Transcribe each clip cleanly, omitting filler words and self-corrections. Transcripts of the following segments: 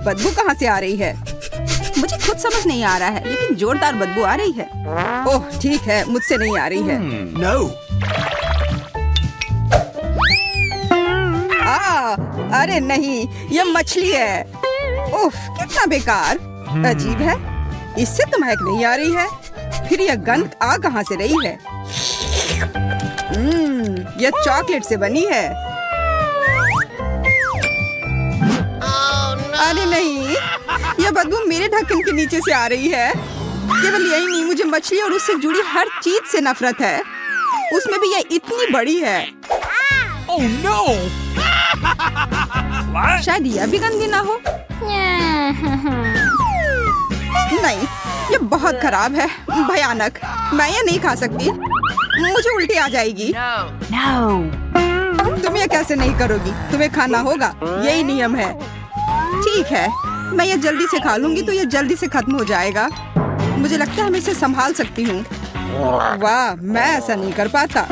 बदबू कहाँ से आ रही है? मुझे खुद समझ नहीं आ रहा है, लेकिन जोरदार बदबू आ रही है। ओह ठीक है, मुझसे नहीं आ रही है। No. अरे नहीं, ये मछली है। उफ, कितना बेकार। अजीब है, इससे तो महक नहीं आ रही है। फिर यह गंध आ कहाँ से रही है? यह चॉकलेट से बनी है। अरे नहीं, यह बदबू मेरे ढक्कन के नीचे से आ रही है। केवल यही नहीं, मुझे मछली और उससे जुड़ी हर चीज से नफरत है। उसमें भी यह इतनी बड़ी है। Oh no. शायद यह भी गंदी ना हो। नहीं, ये बहुत खराब है, भयानक। मैं ये नहीं खा सकती, मुझे उल्टी आ जाएगी। तुम ये कैसे नहीं करोगी? तुम्हें खाना होगा, यही नियम है। ठीक है, मैं ये जल्दी से खा लूंगी तो ये जल्दी से खत्म हो जाएगा। मुझे लगता है मैं इसे संभाल सकती हूँ। वाह, मैं ऐसा नहीं कर पाता।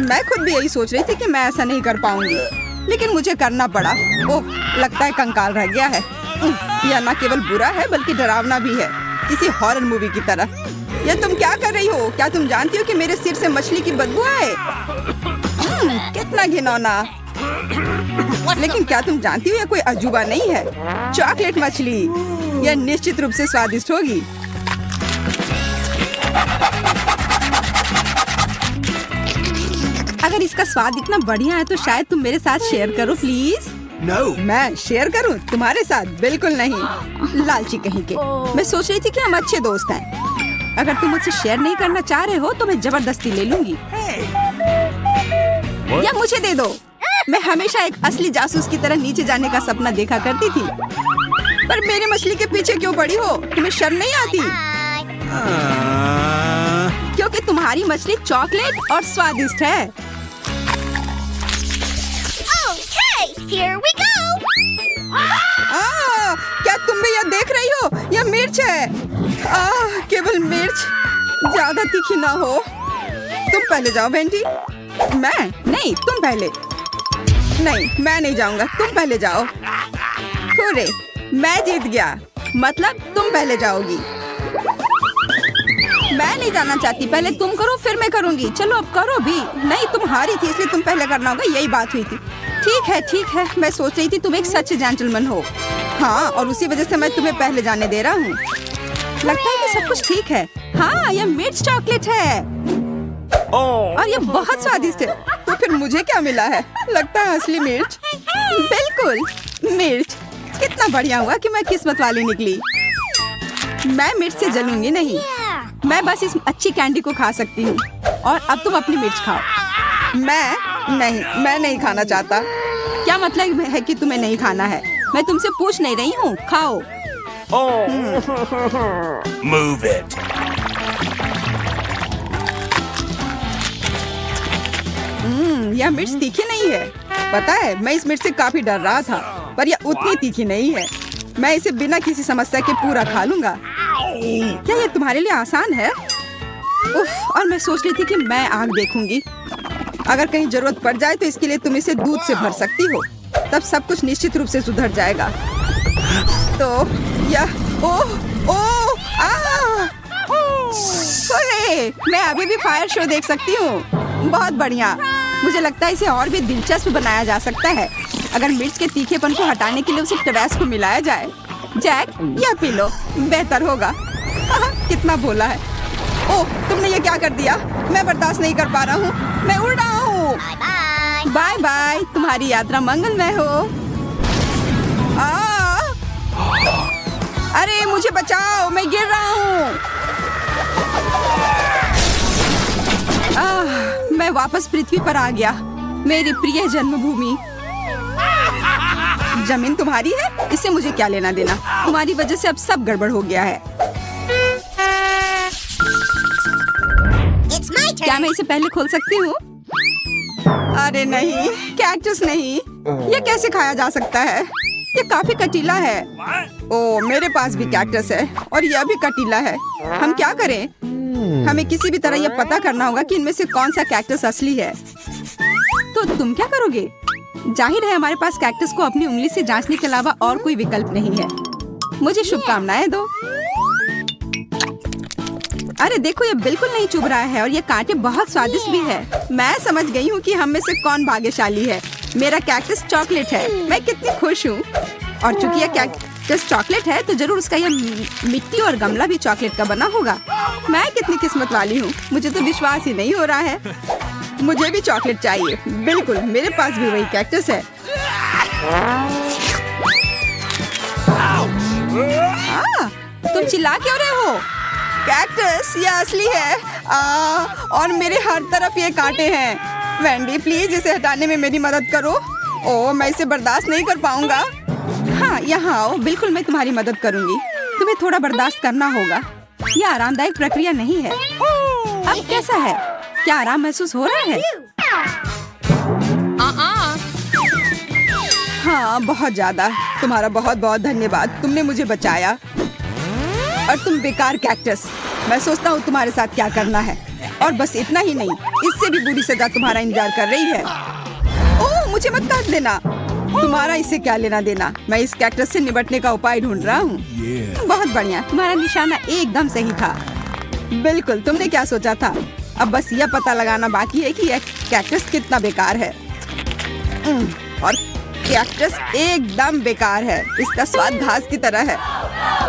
मैं खुद भी यही सोच रही थी कि मैं ऐसा नहीं कर पाऊंगी, लेकिन मुझे करना पड़ा। ओह, लगता है कंकाल रह गया है। यह न केवल बुरा है बल्कि डरावना भी है, किसी हॉरर मूवी की तरह। यह तुम क्या कर रही हो? क्या तुम जानती हो कि मेरे सिर से मछली की बदबू आए? कितना घिनौना। लेकिन क्या तुम जानती हो यह कोई अजूबा नहीं है? चॉकलेट मछली, यह निश्चित रूप से स्वादिष्ट होगी। अगर इसका स्वाद इतना बढ़िया है तो शायद तुम मेरे साथ शेयर करो प्लीज। No. मैं शेयर करूं तुम्हारे साथ? बिल्कुल नहीं, लालची कहीं के। मैं सोच रही थी कि हम अच्छे दोस्त हैं। अगर तुम मुझसे शेयर नहीं करना चाह रहे हो तो मैं जबरदस्ती ले लूंगी। या मुझे दे दो। मैं हमेशा एक असली जासूस की तरह नीचे जाने का सपना देखा करती थी। पर मेरी मछली के पीछे क्यों पड़ी हो? तुम्हें शर्म नहीं आती? क्योंकि तुम्हारी मछली चॉकलेट और स्वादिष्ट है। Here we go. क्या तुम भी यह देख रही हो? यह मिर्च है। केवल मिर्च, ज्यादा तीखी ना हो। तुम पहले जाओ वेंडी। मैं नहीं, तुम पहले। नहीं, मैं नहीं जाऊंगा, तुम पहले जाओ। हुर्रे, मैं जीत गया। मतलब तुम पहले जाओगी। मैं नहीं जाना चाहती, पहले तुम करो फिर मैं करूंगी। चलो अब करो भी। नहीं, तुम हारी थी इसलिए तुम पहले करना होगा, यही बात हुई थी। ठीक है, मैं सोच रही थी तुम एक सच्चे जेंटलमैन हो। हाँ, और उसी वजह से मैं तुम्हें पहले जाने दे रहा हूँ। लगता है कि सब कुछ ठीक है। हाँ, यह मिर्च चॉकलेट है और यह बहुत स्वादिष्ट है। तो फिर मुझे क्या मिला है? लगता है असली मिर्च। बिल्कुल मिर्च। कितना बढ़िया हुआ कि मैं किस्मत वाली निकली। मैं मिर्च से जलूंगी नहीं, मैं बस इस अच्छी कैंडी को खा सकती हूँ। और अब तुम अपनी मिर्च खाओ। मैं नहीं खाना चाहता। क्या मतलब है कि तुम्हें नहीं खाना है? मैं तुमसे पूछ नहीं रही हूँ, खाओ। Move it. यह मिर्च तीखी नहीं है। पता है, मैं इस मिर्च से काफी डर रहा था, पर यह उतनी तीखी नहीं है। मैं इसे बिना किसी समस्या के पूरा खा लूंगा। क्या यह तुम्हारे लिए आसान है? उफ, और मैं सोच रही थी कि मैं आग देखूंगी। अगर कहीं जरूरत पड़ जाए तो इसके लिए तुम इसे दूध से भर सकती हो, तब सब कुछ निश्चित रूप से सुधर जाएगा। तो यह अरे, मैं अभी भी फायर शो देख सकती हूँ। बहुत बढ़िया। मुझे लगता है इसे और भी दिलचस्प बनाया जा सकता है अगर मिर्च के तीखेपन को हटाने के लिए उसे टबैस्को को मिलाया जाए। जैक, यह पी लो, बेहतर होगा। कितना भोला है। ओह, तुमने ये क्या कर दिया? मैं बर्दाश्त नहीं कर पा रहा हूँ, मैं उड़ रहा हूँ। बाय बाय, तुम्हारी यात्रा मंगलमय हो। अरे मुझे बचाओ, मैं गिर रहा हूँ। मैं वापस पृथ्वी पर आ गया, मेरी प्रिय जन्मभूमि। जमीन तुम्हारी है, इससे मुझे क्या लेना देना? तुम्हारी वजह से अब सब गड़बड़ हो गया है। क्या मैं इसे पहले खोल सकती हूँ? अरे नहीं, कैक्टस नहीं। ये कैसे खाया जा सकता है? ये काफी कटीला है। ओ, मेरे पास भी कैक्टस है और यह भी कटीला है। हम क्या करें? हमें किसी भी तरह यह पता करना होगा कि इनमें से कौन सा कैक्टस असली है। तो तुम क्या करोगे? जाहिर है हमारे पास कैक्टस को अपनी उंगली से जांचने के अलावा और कोई विकल्प नहीं है। मुझे शुभकामनाएं दो। अरे देखो, ये बिल्कुल नहीं चुभ रहा है और ये कांटे बहुत स्वादिष्ट भी है। मैं समझ गई हूँ कि हम में से कौन भाग्यशाली है। मेरा कैक्टस चॉकलेट है। मैं कितनी खुश हूँ। और चूंकि यह कैक्टस चॉकलेट है तो जरूर उसका यह मिट्टी और गमला भी चॉकलेट का बना होगा। मैं कितनी किस्मत वाली हूँ। मुझे तो विश्वास ही नहीं हो रहा है। मुझे भी चॉकलेट चाहिए। बिल्कुल, मेरे पास भी वही कैक्टस है। तुम चिल्ला क्यों रहे हो? कैक्टस ये असली है। और मेरे हर तरफ ये कांटे हैं। वेंडी प्लीज इसे हटाने में मेरी मदद करो। ओह, मैं इसे बर्दाश्त नहीं कर पाऊंगा। हाँ, यहाँ आओ। बिल्कुल मैं तुम्हारी मदद करूंगी। तुम्हें थोड़ा बर्दाश्त करना होगा। यह आरामदायक प्रक्रिया नहीं है। अब कैसा है? क्या आराम महसूस हो रहा है? हाँ, बहुत ज्यादा। तुम्हारा बहुत बहुत धन्यवाद। तुमने मुझे बचाया। और तुम बेकार कैक्टस, मैं सोचता हूँ तुम्हारे साथ क्या करना है। और बस इतना ही नहीं, इससे भी बुरी सजा तुम्हारा इंतजार कर रही है। ओह, मुझे मत काट देना। तुम्हारा इससे क्या लेना देना। मैं इस कैक्टस से निपटने का उपाय ढूंढ रहा हूँ। बहुत बढ़िया, तुम्हारा निशाना एकदम सही था। बिल्कुल, तुमने क्या सोचा था? अब बस यह पता लगाना बाकी है कि यह कैक्टस कितना बेकार है। और कैक्टस एकदम बेकार है। इसका स्वाद घास की तरह है।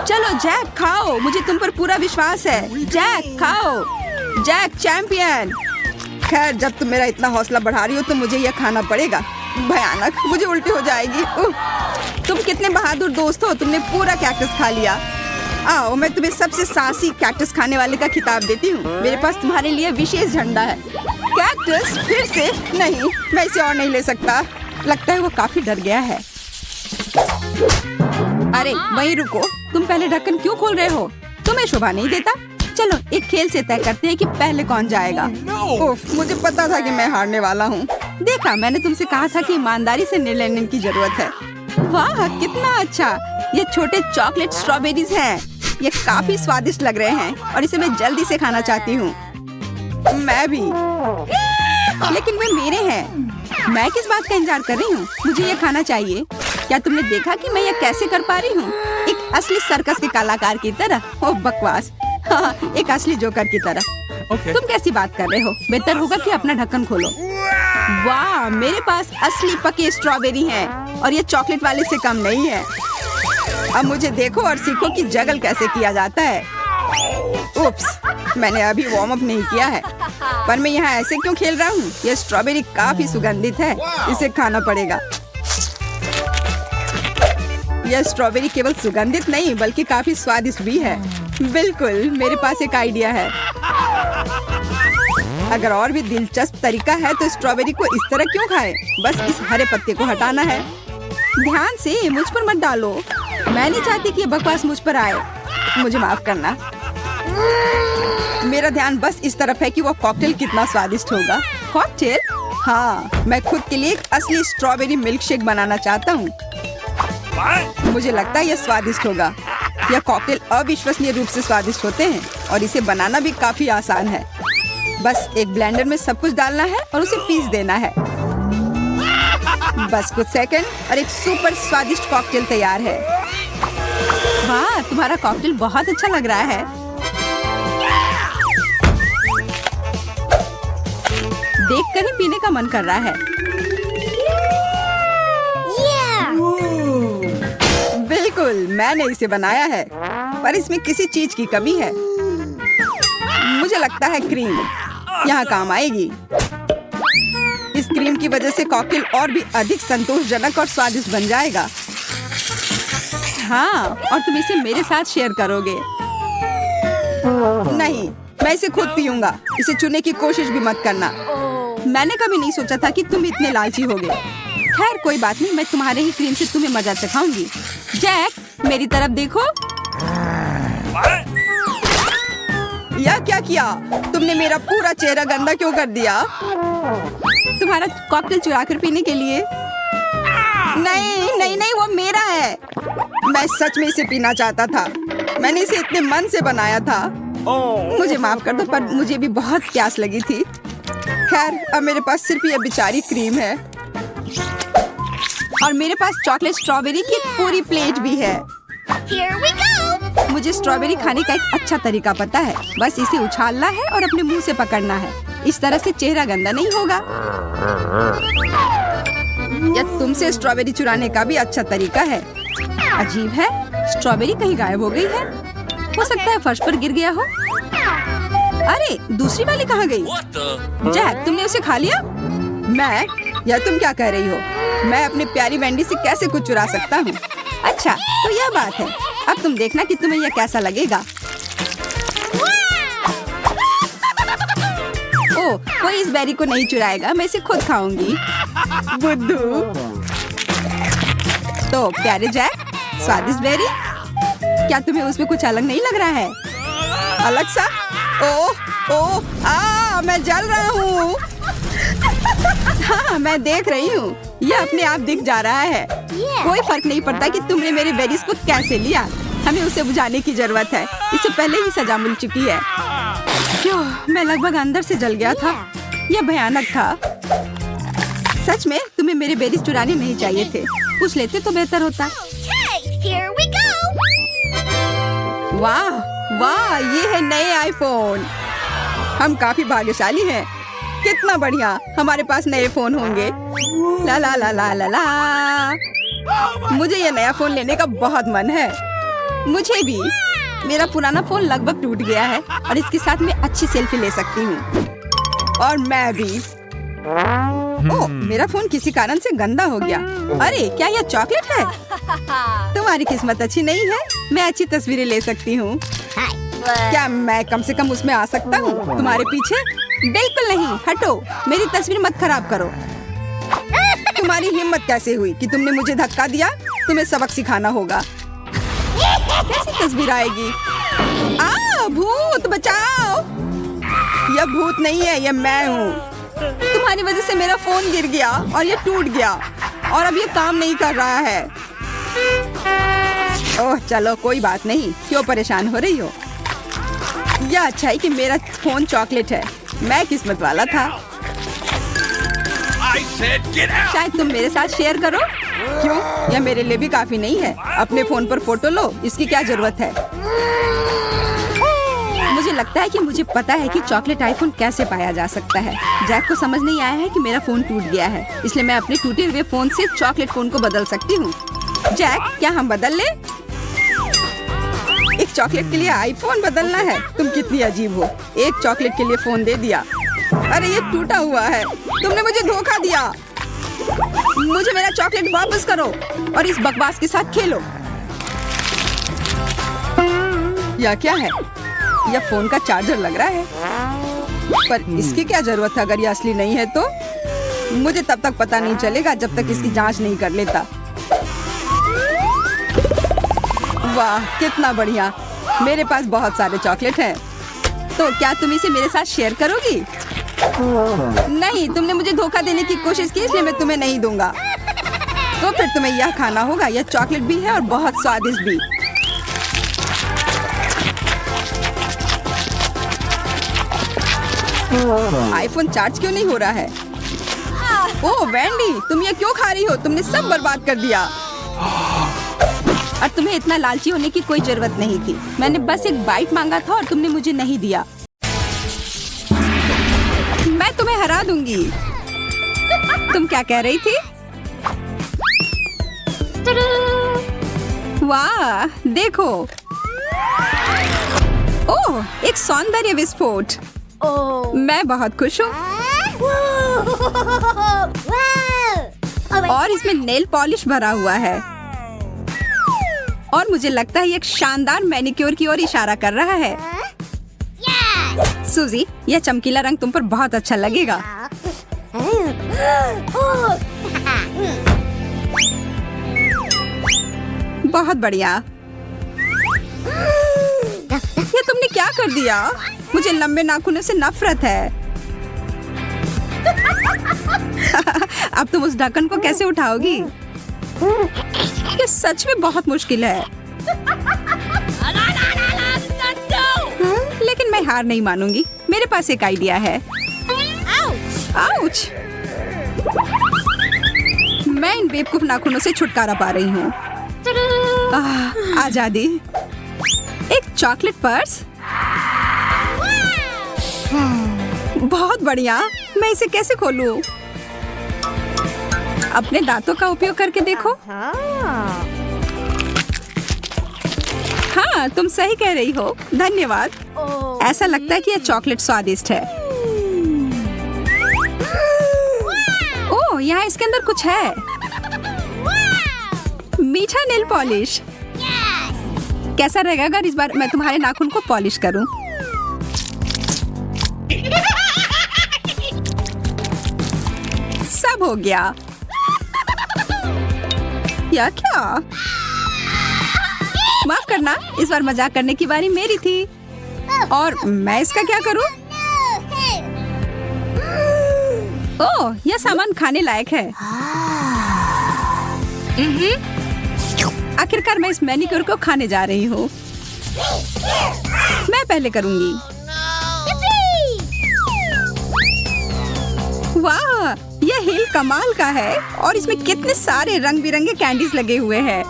चलो जैक, खाओ। मुझे तुम पर पूरा विश्वास है। जैक, खाओ। Jack champion. खैर, जब तुम मेरा इतना हौसला बढ़ा रही हो तो मुझे यह खाना पड़ेगा। भयानक, मुझे उल्टी हो जाएगी। तुम कितने बहादुर दोस्त हो। तुमने पूरा कैक्टस खा लिया। आओ, मैं तुम्हें सबसे साहसी कैक्टस खाने वाले का खिताब देती हूँ। मेरे पास तुम्हारे लिए विशेष झंडा है। कैक्टस फिर से नहीं, मैं इसे और नहीं ले सकता। लगता है वो काफी डर गया है। अरे वहीं रुको। तुम पहले ढक्कन क्यों खोल रहे हो? तुम्हें शोभा नहीं देता? चलो एक खेल से तय करते हैं कि पहले कौन जाएगा। उफ, मुझे पता था कि मैं हारने वाला हूँ। देखा, मैंने तुमसे कहा था कि ईमानदारी से निर्णय लेने की जरूरत है। वाह, कितना अच्छा। ये छोटे चॉकलेट स्ट्रॉबेरीज हैं। ये काफी स्वादिष्ट लग रहे हैं और इसे मैं जल्दी से खाना चाहती हूँ। मैं भी। लेकिन वे मेरे हैं। मैं किस बात का इंतजार कर रही हूँ? मुझे ये खाना चाहिए। क्या तुमने देखा कि मैं ये कैसे कर पा रही हूँ? एक असली सर्कस के कलाकार की तरह। ओह बकवास। हाँ, एक असली जोकर की तरह। तुम कैसी बात कर रहे हो? बेहतर होगा कि अपना ढक्कन खोलो। वाह, मेरे पास असली पके स्ट्रॉबेरी हैं और ये चॉकलेट वाले से कम नहीं है। अब मुझे देखो और सीखो कि जगल कैसे किया जाता है। उप्स, मैंने अभी वार्म अप नहीं किया है। पर मैं यहाँ ऐसे क्यों खेल रहा हूँ? यह स्ट्रॉबेरी काफी सुगंधित है। इसे खाना पड़ेगा। यह स्ट्रॉबेरी केवल सुगंधित नहीं बल्कि काफी स्वादिष्ट भी है। बिल्कुल, मेरे पास एक आइडिया है। अगर और भी दिलचस्प तरीका है तो स्ट्रॉबेरी को इस तरह क्यों खाएं? बस इस हरे पत्ते को हटाना है। ध्यान से, मुझ पर मत डालो। मैं नहीं चाहती कि ये बकवास मुझ पर आए। मुझे माफ करना। मेरा ध्यान बस इस तरफ है कि वो कॉकटेल कितना स्वादिष्ट होगा। कॉकटेल? हाँ, मैं खुद के लिए एक असली स्ट्रॉबेरी मिल्क शेक बनाना चाहता हूँ। मुझे लगता है यह स्वादिष्ट होगा। यह कॉकटेल अविश्वसनीय रूप से स्वादिष्ट होते हैं और इसे बनाना भी काफी आसान है। बस एक ब्लेंडर में सब कुछ डालना है और उसे पीस देना है। बस कुछ सेकंड और एक सुपर स्वादिष्ट कॉकटेल तैयार है। वाह, तुम्हारा कॉकटेल बहुत अच्छा लग रहा है। देखकर ही पीने का मन कर रहा है। बिल्कुल, मैंने इसे बनाया है, पर इसमें किसी चीज की कमी है। मुझे लगता है क्रीम यहाँ काम आएगी। इस क्रीम की वजह से कॉकटेल और भी अधिक संतोषजनक और स्वादिष्ट बन जाएगा। हाँ, और तुम इसे मेरे साथ शेयर करोगे। नहीं, मैं इसे खुद पीऊंगा। इसे चुनने की कोशिश भी मत करना। मैंने कभी नहीं सोचा था कि तुम इतने लालची होगे। खैर कोई बात नहीं, मैं तुम्हारे ही क्रीम से तुम्हें मजा चखाऊंगी। जैक, मेरी तरफ देखो। यह क्या किया? तुमने मेरा पूरा चेहरा गंदा क्यों कर दिया? तुम्हारा कॉकटेल चुरा कर पीने के लिए? नहीं नहीं नहीं, वो मेरा है। मैं सच में इसे पीना चाहता था। मैंने इसे इतने मन से बनाया था। मुझे माफ कर दो, पर मुझे भी बहुत प्यास लगी थी। खैर, अब मेरे पास सिर्फ ये बेचारी क्रीम है। और मेरे पास चॉकलेट स्ट्रॉबेरी की एक पूरी प्लेट भी है। Here we go. मुझे स्ट्रॉबेरी खाने का एक अच्छा तरीका पता है। बस इसे उछालना है और अपने मुंह से पकड़ना है। इस तरह से चेहरा गंदा नहीं होगा। यह तुमसे स्ट्रॉबेरी चुराने का भी अच्छा तरीका है। अजीब है, स्ट्रॉबेरी कहीं गायब हो गई है। हो सकता है फर्श पर गिर गया हो। अरे दूसरी वाली कहाँ गई? What the? जैक, तुमने उसे खा लिया? मैं? या तुम क्या कह रही हो? मैं अपनी प्यारी वेंडी से कैसे कुछ चुरा सकता हूँ? अच्छा, तो यह बात है। अब तुम देखना कि तुम्हें यह कैसा लगेगा। ओह, कोई इस बेरी को नहीं चुराएगा। मैं इसे खुद खाऊंगी। बुद्धू। तो प्यारे जैक, स्वादिष्ट बेरी, क्या तुम्हें उसमें कुछ अलग नहीं लग रहा है? अलग सा? ओह ओह, मैं जल रहा हूँ। हाँ, मैं देख रही हूँ। यह अपने आप दिख जा रहा है। कोई फर्क नहीं पड़ता कि तुमने मेरे बेरीज को कैसे लिया। हमें उसे बुझाने की जरूरत है। इसे पहले ही सजा मिल चुकी है। क्यों, मैं लगभग अंदर से जल गया था। यह भयानक था। सच में तुम्हें मेरे बेरीज चुराने नहीं चाहिए थे। पूछ लेते तो बेहतर होता। Okay, here we go. वाह वाह, ये है नए आईफोन। हम काफी भाग्यशाली हैं। कितना बढ़िया, हमारे पास नए फोन होंगे। ला ला ला ला ला ला। मुझे ये नया फोन लेने का बहुत मन है। मुझे भी। मेरा पुराना फोन लगभग टूट गया है और इसके साथ मैं अच्छी सेल्फी ले सकती हूँ। और मैं भी। ओह, मेरा फोन किसी कारण से गंदा हो गया। अरे क्या यह चॉकलेट है? तुम्हारी किस्मत अच्छी नहीं है। मैं अच्छी तस्वीरें ले सकती हूँ। क्या मैं कम से कम उसमें आ सकता हूँ तुम्हारे पीछे? बिल्कुल नहीं, हटो। मेरी तस्वीर मत खराब करो। तुम्हारी हिम्मत कैसे हुई कि तुमने मुझे धक्का दिया? तुम्हें सबक सिखाना होगा। कैसी तस्वीर आएगी? भूत बचाओ! यह भूत नहीं है, यह मैं हूँ। तुम्हारी वजह से मेरा फोन गिर गया और ये टूट गया और अब ये काम नहीं कर रहा है। ओह चलो, कोई बात नहीं। क्यों परेशान हो रही हो? यह अच्छा है कि मेरा फोन चॉकलेट है। मैं किस्मत वाला था। I said get out. शायद तुम मेरे साथ शेयर करो। क्यों? यह मेरे लिए भी काफी नहीं है। अपने फोन पर फोटो लो, इसकी क्या जरूरत है? मुझे लगता है कि मुझे पता है कि चॉकलेट आईफोन कैसे पाया जा सकता है। जैक को समझ नहीं आया है कि मेरा फोन टूट गया है, इसलिए मैं अपने टूटे हुए फोन से चॉकलेट फोन को बदल सकती हूँ। जैक, क्या हम बदल ले? एक चॉकलेट के लिए आईफोन बदलना है? तुम कितनी अजीब हो। एक चॉकलेट के लिए फोन दे दिया। अरे ये टूटा हुआ है। तुमने मुझे धोखा दिया। मुझे मेरा चॉकलेट वापस करो और इस बकवास के साथ खेलो। यह क्या है? यह फोन का चार्जर लग रहा है, पर इसकी क्या जरूरत है? अगर यह असली नहीं है तो मुझे तब तक पता नहीं चलेगा जब तक इसकी जांच नहीं कर लेता। वाह कितना बढ़िया, मेरे पास बहुत सारे चॉकलेट हैं। तो क्या तुम इसे मेरे साथ शेयर करोगी? नहीं, तुमने मुझे धोखा देने की कोशिश की, इसलिए मैं तुम्हें नहीं दूंगा। तो फिर तुम्हें यह खाना होगा। यह चॉकलेट भी है और बहुत स्वादिष्ट भी। आईफोन चार्ज क्यों नहीं हो रहा है? ओह वेंडी, तुम ये क्यों खा रही हो? तुमने सब बर्बाद कर दिया। और तुम्हें इतना लालची होने की कोई जरूरत नहीं थी। मैंने बस एक बाइट मांगा था और तुमने मुझे नहीं दिया। मैं तुम्हें हरा दूंगी। तुम क्या कह रही थी? वाह देखो। ओह, एक सौंदर्य विस्फोट। मैं बहुत खुश हूँ। और इसमें नेल पॉलिश भरा हुआ है और मुझे लगता है ये एक शानदार मैनिक्योर की ओर इशारा कर रहा है। सूजी, यह चमकीला रंग तुम पर बहुत अच्छा लगेगा। बहुत बढ़िया। ये तुमने क्या कर दिया? मुझे लंबे नाखूनों से नफरत है। अब तुम उस ढक्कन को कैसे उठाओगी? ये सच में बहुत मुश्किल है। लेकिन मैं हार नहीं मानूंगी। मेरे पास एक आइडिया है। आउच! मैं इन बेवकूफ नाखूनों से छुटकारा पा रही हूँ। आजादी। एक चॉकलेट पर्स। बहुत बढ़िया। मैं इसे कैसे खोलूं? अपने दांतों का उपयोग करके देखो। हाँ, तुम सही कह रही हो। धन्यवाद। ऐसा लगता है कि यह चॉकलेट स्वादिष्ट है। ओह, यहाँ इसके अंदर कुछ है। मीठा नेल पॉलिश। कैसा रहेगा अगर इस बार मैं तुम्हारे नाखून को पॉलिश करूं? सब हो गया। या क्या? माफ करना, इस बार मजाक करने की बारी मेरी थी। और मैं इसका क्या करूं? ओह, यह सामान खाने लायक है। आखिरकार मैं इस मैनिक्योर को खाने जा रही हूँ। मैं पहले करूंगी। वाह, यह हील कमाल का है और इसमें कितने सारे रंग बिरंगे कैंडीज लगे हुए हैं।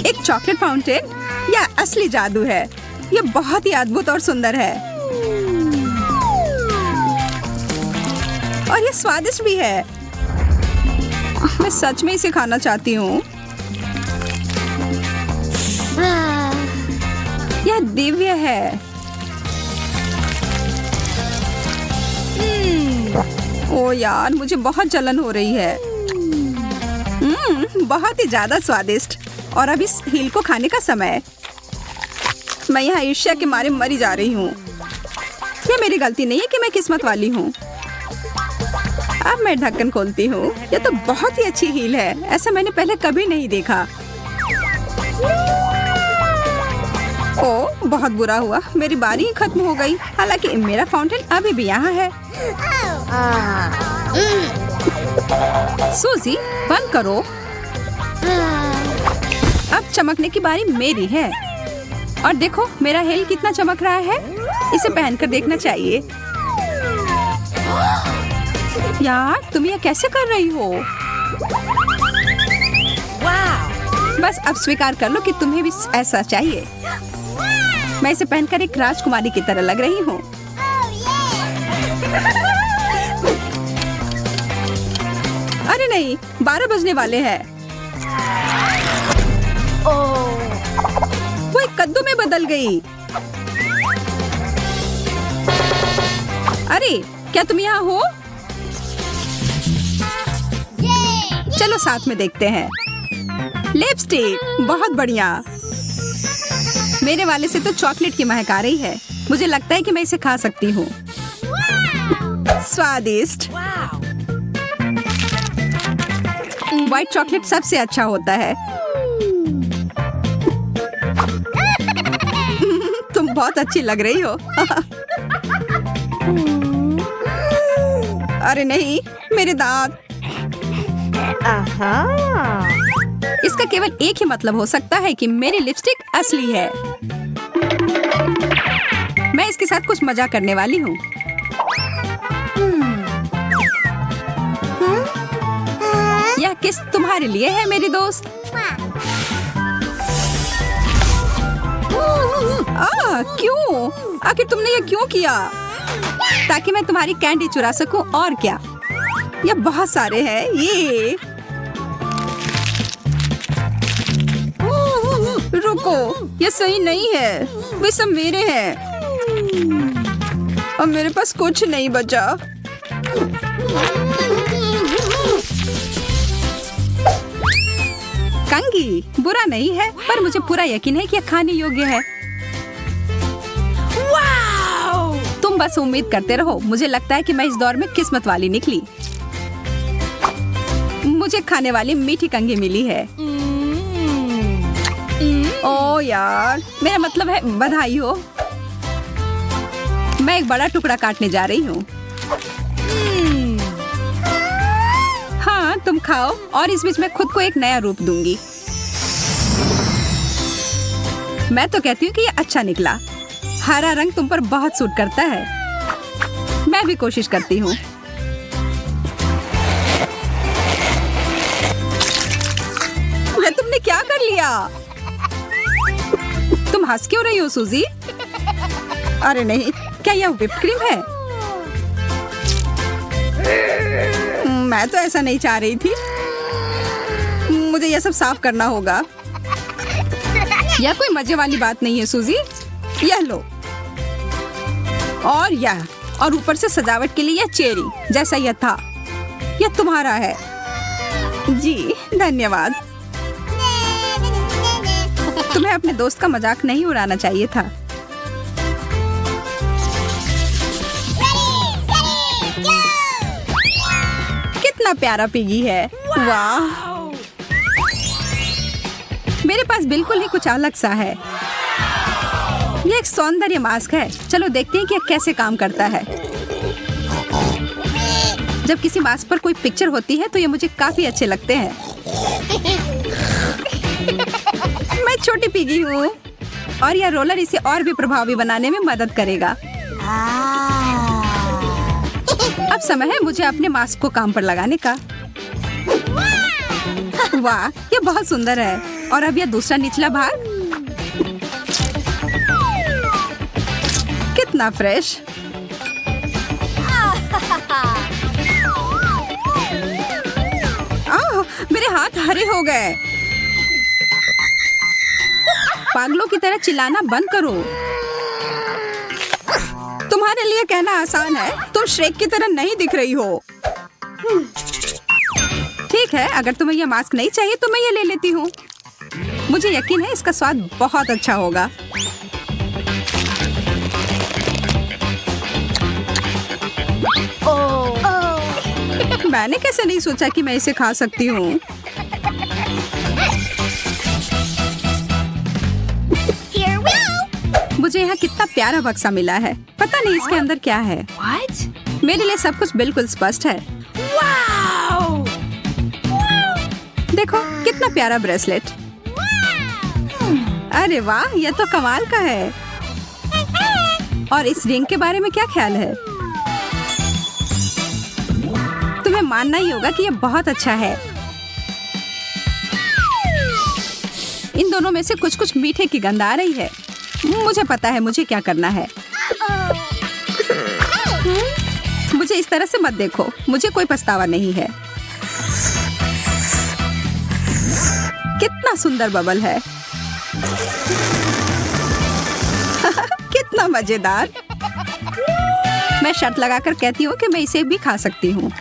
एक चॉकलेट फाउंटेन। यह असली जादू है। यह बहुत ही अद्भुत और सुंदर है और यह स्वादिष्ट भी है। मैं सच में इसे खाना चाहती हूँ। यह दिव्य है। ओ यार, मुझे बहुत जलन हो रही है। बहुत ही ज्यादा स्वादिष्ट। और अब इस हील को खाने का समय। मैं यहाँ ईर्ष्या के मारे मरी जा रही हूँ। यह मेरी गलती नहीं है कि मैं किस्मत वाली हूँ। अब मैं ढक्कन खोलती हूँ। यह तो बहुत ही अच्छी हील है। ऐसा मैंने पहले कभी नहीं देखा। ओह, बहुत बुरा हुआ। मेरी बारी ही खत्म हो गई। हालांकि मेरा फाउंटेन अभी भी यहाँ है। सूजी, बंद करो। अब चमकने की बारी मेरी है। और देखो मेरा हील कितना चमक रहा है। इसे पहनकर देखना चाहिए। यार, तुम यह कैसे कर रही हो? बस अब स्वीकार कर लो कि तुम्हें भी ऐसा चाहिए। मैं इसे पहनकर एक राजकुमारी की तरह लग रही हूँ। अरे नहीं, 12 बजने वाले हैं। वो एक कद्दू में बदल गई। अरे, क्या तुम यहाँ हो? चलो साथ में देखते हैं। लिपस्टिक, बहुत बढ़िया। मेरे वाले से तो चॉकलेट की महक आ रही है। मुझे लगता है कि मैं इसे खा सकती हूँ। स्वादिष्ट। व्हाइट चॉकलेट सबसे अच्छा होता है। तुम बहुत अच्छी लग रही हो। अरे नहीं, मेरे दांत। इसका केवल एक ही मतलब हो सकता है कि मेरी लिपस्टिक असली है। मैं इसके साथ कुछ मजाक करने वाली हूँ। यह किस तुम्हारे लिए है मेरी दोस्त। क्यों? आखिर तुमने यह क्यों किया? ताकि मैं तुम्हारी कैंडी चुरा सकूं। और क्या? यह बहुत सारे हैं। ये रुको, यह सही नहीं है। वे सब मेरे हैं और मेरे पास कुछ नहीं बचा। कंगी बुरा नहीं है, पर मुझे पूरा यकीन है कि यह खाने योग्य है। तुम बस उम्मीद करते रहो। मुझे लगता है कि मैं इस दौर में किस्मत वाली निकली। मुझे खाने वाली मीठी कंगी मिली है। ओ यार, मेरा मतलब है बधाई हो। मैं एक बड़ा टुकड़ा काटने जा रही हूँ। हाँ, तुम खाओ और इस बीच मैं खुद को एक नया रूप दूंगी। मैं तो कहती हूँ कि ये अच्छा निकला। हरा रंग तुम पर बहुत सूट करता है। मैं भी कोशिश करती हूँ। ये तुमने क्या कर लिया? तुम हंस क्यों रही हो सूजी? अरे नहीं, क्या यह व्हिप्ड क्रीम है? मैं तो ऐसा नहीं चाह रही थी। मुझे यह सब साफ करना होगा। यह कोई मजे वाली बात नहीं है सूजी। यह लो। और यह, और ऊपर से सजावट के लिए यह चेरी जैसा यह था। यह तुम्हारा है। जी धन्यवाद। तुम्हें अपने दोस्त का मजाक नहीं उड़ाना चाहिए था। कितना प्यारा पिगी है। वाह, मेरे पास बिल्कुल ही कुछ अलग सा है। ये एक सौंदर्य मास्क है। चलो देखते हैं कि यह कैसे काम करता है। जब किसी मास्क पर कोई पिक्चर होती है तो ये मुझे काफी अच्छे लगते हैं। मैं छोटी पिगी हूँ और यह रोलर इसे और भी प्रभावी बनाने में मदद करेगा। अब समय है मुझे अपने मास्क को काम पर लगाने का। वाह, ये बहुत सुंदर है। और अब यह दूसरा निचला भाग कितना फ्रेश। मेरे हाथ हरे हो गए। पागलों की तरह चिल्लाना बंद करो। तुम्हारे लिए कहना आसान है, तुम श्रेक की तरह नहीं दिख रही हो। ठीक है, अगर तुम्हें यह मास्क नहीं चाहिए तो मैं ये ले लेती हूँ। मुझे यकीन है इसका स्वाद बहुत अच्छा होगा। मैंने कैसे नहीं सोचा कि मैं इसे खा सकती हूँ। Here we go. मुझे यहाँ कितना प्यारा बक्सा मिला है। पता नहीं इसके अंदर क्या है। What? मेरे लिए सब कुछ बिल्कुल स्पष्ट है। Wow. देखो कितना प्यारा ब्रेसलेट। अरे वाह, यह तो कमाल का है। और इस रिंग के बारे में क्या ख्याल है? तुम्हें मानना ही होगा कि यह बहुत अच्छा है। इन दोनों में से कुछ कुछ मीठे की गंध आ रही है। मुझे पता है मुझे क्या करना है। मुझे इस तरह से मत देखो, मुझे कोई पछतावा नहीं है। कितना सुंदर बबल है। कितना मजेदार। मैं शर्त लगाकर कहती हूँ कि मैं इसे भी खा सकती हूँ।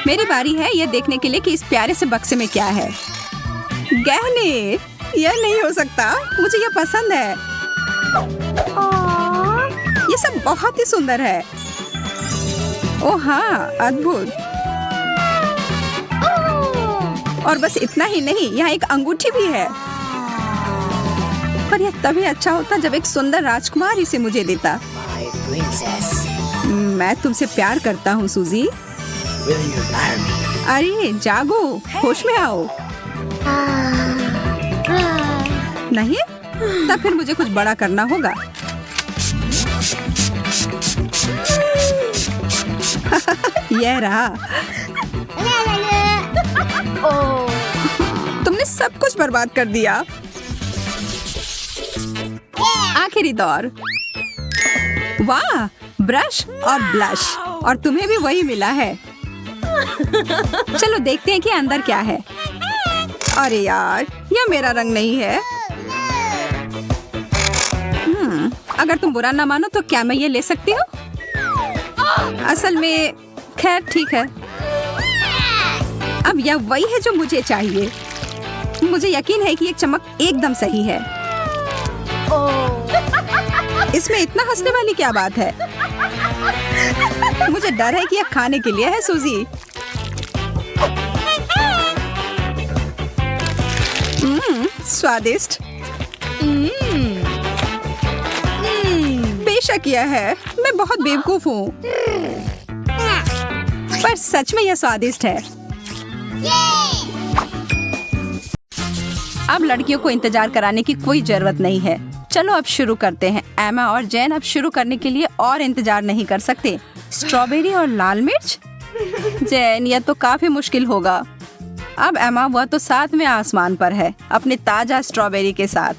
मेरी बारी है यह देखने के लिए कि इस प्यारे से बक्से में क्या है। गहने, यह नहीं हो सकता। मुझे यह पसंद है। ये सब बहुत ही सुंदर है। ओह हाँ, अद्भुत। और बस इतना ही नहीं, यहाँ एक अंगूठी भी है। पर यह तभी अच्छा होता जब एक सुंदर राजकुमार इसे मुझे देता। मैं तुमसे प्यार करता हूँ सूजी। अरे जागो, होश में आओ। नहीं, तब फिर मुझे कुछ बड़ा करना होगा। यह रहा। तुमने सब कुछ बर्बाद कर दिया। आखिरी दौर। वाह, ब्रश और ब्लश, और तुम्हें भी वही मिला है। चलो देखते हैं कि अंदर क्या है। अरे यार, यह मेरा रंग नहीं है। अगर तुम बुरा ना मानो तो क्या मैं ये ले सकती हूँ? असल में खैर ठीक है। अब यह वही है जो मुझे चाहिए। मुझे यकीन है कि ये चमक एकदम सही है। इसमें इतना हंसने वाली क्या बात है? मुझे डर है कि यह खाने के लिए है सूजी। स्वादिष्ट। बेशक यह है। मैं बहुत बेवकूफ हूँ, पर सच में यह स्वादिष्ट है। अब लड़कियों को इंतजार कराने की कोई जरूरत नहीं है। चलो अब शुरू करते हैं। एमा और जैन अब शुरू करने के लिए और इंतजार नहीं कर सकते। स्ट्रॉबेरी और लाल मिर्च? जैन, यह तो काफी मुश्किल होगा। अब एमा वह तो साथ में आसमान पर है अपने ताजा स्ट्रॉबेरी के साथ।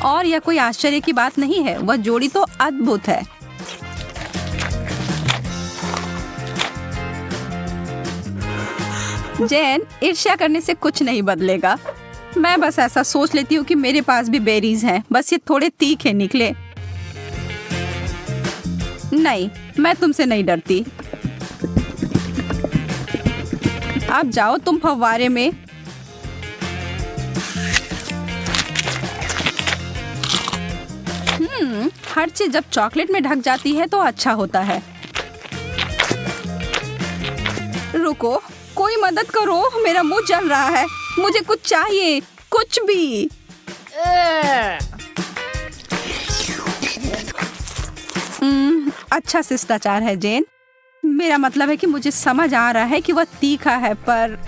और यह कोई आश्चर्य की बात नहीं है, वह जोड़ी तो अद्भुत है। जैन, ईर्ष्या करने से कुछ नहीं बदलेगा। मैं बस ऐसा सोच लेती हूँ कि मेरे पास भी बेरीज हैं, बस ये थोड़े तीखे निकले। नहीं, मैं तुमसे नहीं डरती। अब जाओ तुम फव्वारे में। हर चीज जब चॉकलेट में ढक जाती है तो अच्छा होता है। रुको, कोई मदद करो, मेरा मुंह जल रहा है। मुझे कुछ चाहिए, कुछ भी। अच्छा शिष्टाचार है जैन। मेरा मतलब है कि मुझे समझ आ रहा है कि वह तीखा है, पर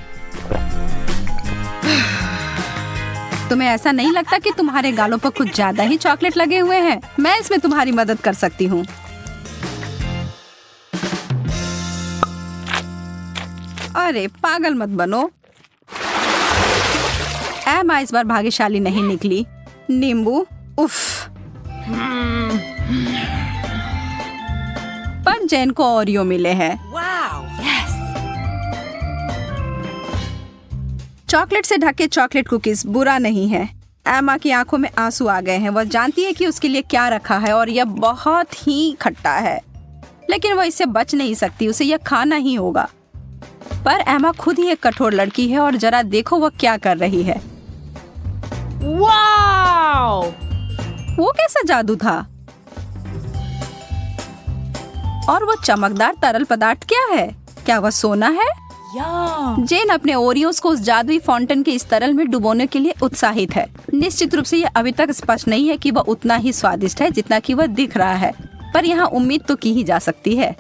तुम्हें ऐसा नहीं लगता कि तुम्हारे गालों पर कुछ ज्यादा ही चॉकलेट लगे हुए हैं? मैं इसमें तुम्हारी मदद कर सकती हूँ। अरे पागल मत बनो। एमा इस बार भाग्यशाली नहीं निकली। नींबू, उफ। पर जैन को ओरियो मिले हैं। चॉकलेट से ढके चॉकलेट कुकीज बुरा नहीं है। एमा की आंखों में आंसू आ गए हैं। वह जानती है कि उसके लिए क्या रखा है और यह बहुत ही खट्टा है, लेकिन वह इससे बच नहीं सकती, उसे यह खाना ही होगा। पर एमा खुद ही एक कठोर लड़की है और जरा देखो वह क्या कर रही है। Wow! वो कैसा जादू था? और वो चमकदार तरल पदार्थ क्या है? क्या वह सोना है? जेन अपने ओरियोस को उस जादुई फाउंटेन के इस तरल में डुबोने के लिए उत्साहित है। निश्चित रूप से यह अभी तक स्पष्ट नहीं है कि वह उतना ही स्वादिष्ट है जितना कि वह दिख रहा है, पर यहाँ उम्मीद तो की ही जा सकती है।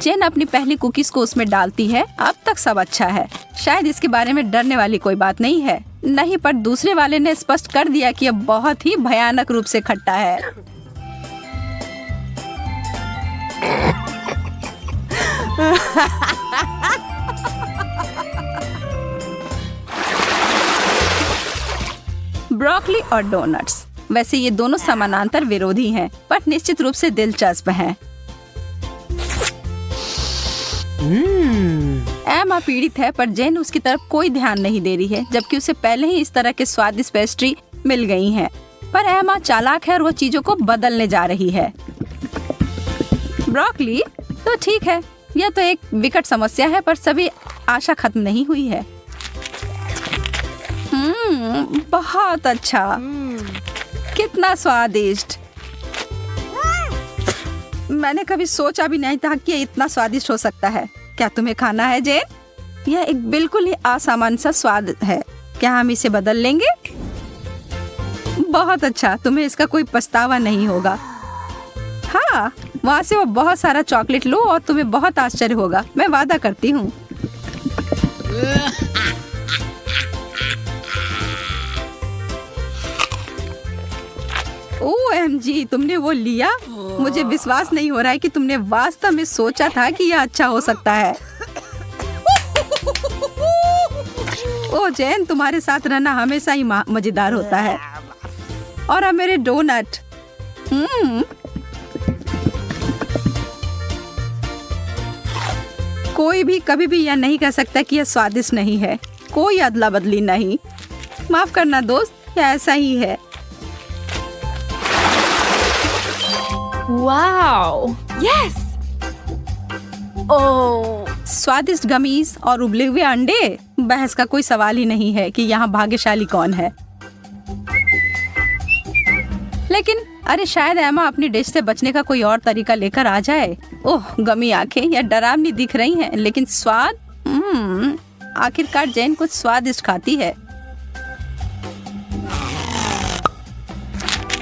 जेन अपनी पहली कुकीज को उसमें डालती है। अब तक सब अच्छा है, शायद इसके बारे में डरने वाली कोई बात नहीं है। नहीं, पर दूसरे वाले ने स्पष्ट कर दिया कि यह बहुत ही भयानक रूप से खट्टा है। ब्रोकली और डोनट्स, वैसे ये दोनों समानांतर विरोधी हैं, पर निश्चित रूप से दिलचस्प हैं। एमा पीड़ित है, पर जेन उसकी तरफ कोई ध्यान नहीं दे रही है, जबकि उसे पहले ही इस तरह के स्वादिष्ट पेस्ट्री मिल गई हैं। पर एमा चालाक है और वो चीजों को बदलने जा रही है। ब्रोकली तो ठीक है, यह तो एक विकट समस्या है, पर सभी आशा खत्म नहीं हुई है। बहुत अच्छा, कितना स्वादिष्ट। मैंने कभी सोचा भी नहीं था कि ये इतना स्वादिष्ट हो सकता है। क्या तुम्हें खाना है जेन? यह एक बिल्कुल ही असामान्य सा स्वाद है। क्या हम इसे बदल लेंगे? बहुत अच्छा, तुम्हें इसका कोई पछतावा नहीं होगा। हाँ, वहाँ से वो बहुत सारा चॉकलेट लो और तुम्हें बहुत आश्चर्य होगा, मैं वादा करती हूँ। OMG, तुमने वो लिया? मुझे विश्वास नहीं हो रहा है कि तुमने वास्तव में सोचा था कि यह अच्छा हो सकता है। ओ जैन, तुम्हारे साथ रहना हमेशा ही मजेदार होता है। और अब मेरे डोनट। कोई भी कभी भी यह नहीं कह सकता कि यह स्वादिष्ट नहीं है। कोई अदला बदली नहीं। माफ करना दोस्त, यह ऐसा ही है। Wow! Yes! Oh! स्वादिष्ट गमीज और उबले हुए अंडे, बहस का कोई सवाल ही नहीं है कि यहाँ भाग्यशाली कौन है। लेकिन अरे शायद एमा अपनी डिश से बचने का कोई और तरीका लेकर आ जाए। ओह, गमी आंखें यह डरावनी दिख रही हैं, लेकिन स्वाद आखिरकार जैन कुछ स्वादिष्ट खाती है।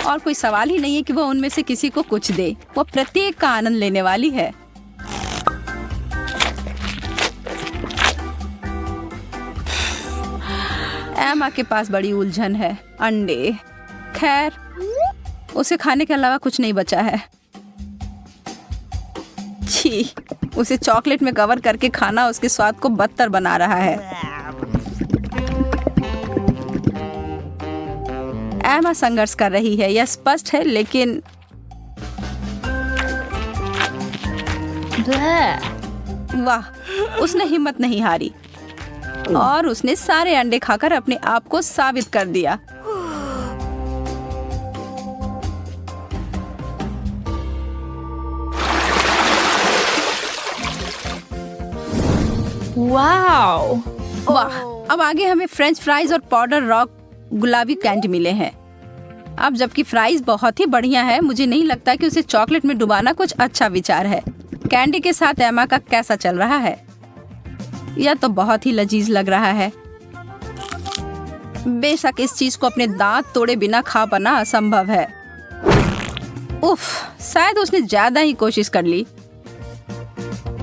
और कोई सवाल ही नहीं है कि वो उनमें से किसी को कुछ दे। वो प्रत्येक का आनंद लेने वाली है। एमा के पास बड़ी उलझन है। अंडे, खैर उसे खाने के अलावा कुछ नहीं बचा है। छी, उसे चॉकलेट में कवर करके खाना उसके स्वाद को बदतर बना रहा है। एमा संघर्ष कर रही है, यह स्पष्ट है, लेकिन वाह, उसने हिम्मत नहीं हारी और उसने सारे अंडे खाकर अपने आप को साबित कर दिया। Wow. वाह, अब आगे हमें फ्रेंच फ्राइज और पाउडर रॉक गुलाबी कैंडी मिले हैं। अब जबकि फ्राइज बहुत ही बढ़िया है, मुझे नहीं लगता कि उसे चॉकलेट में डुबाना कुछ अच्छा विचार है। कैंडी के साथ एमा का कैसा चल रहा है? यह तो बहुत ही लजीज लग रहा है। बेशक इस चीज को अपने दांत तोड़े बिना खा पाना असंभव है। उफ, शायद उसने ज्यादा ही कोशिश कर ली।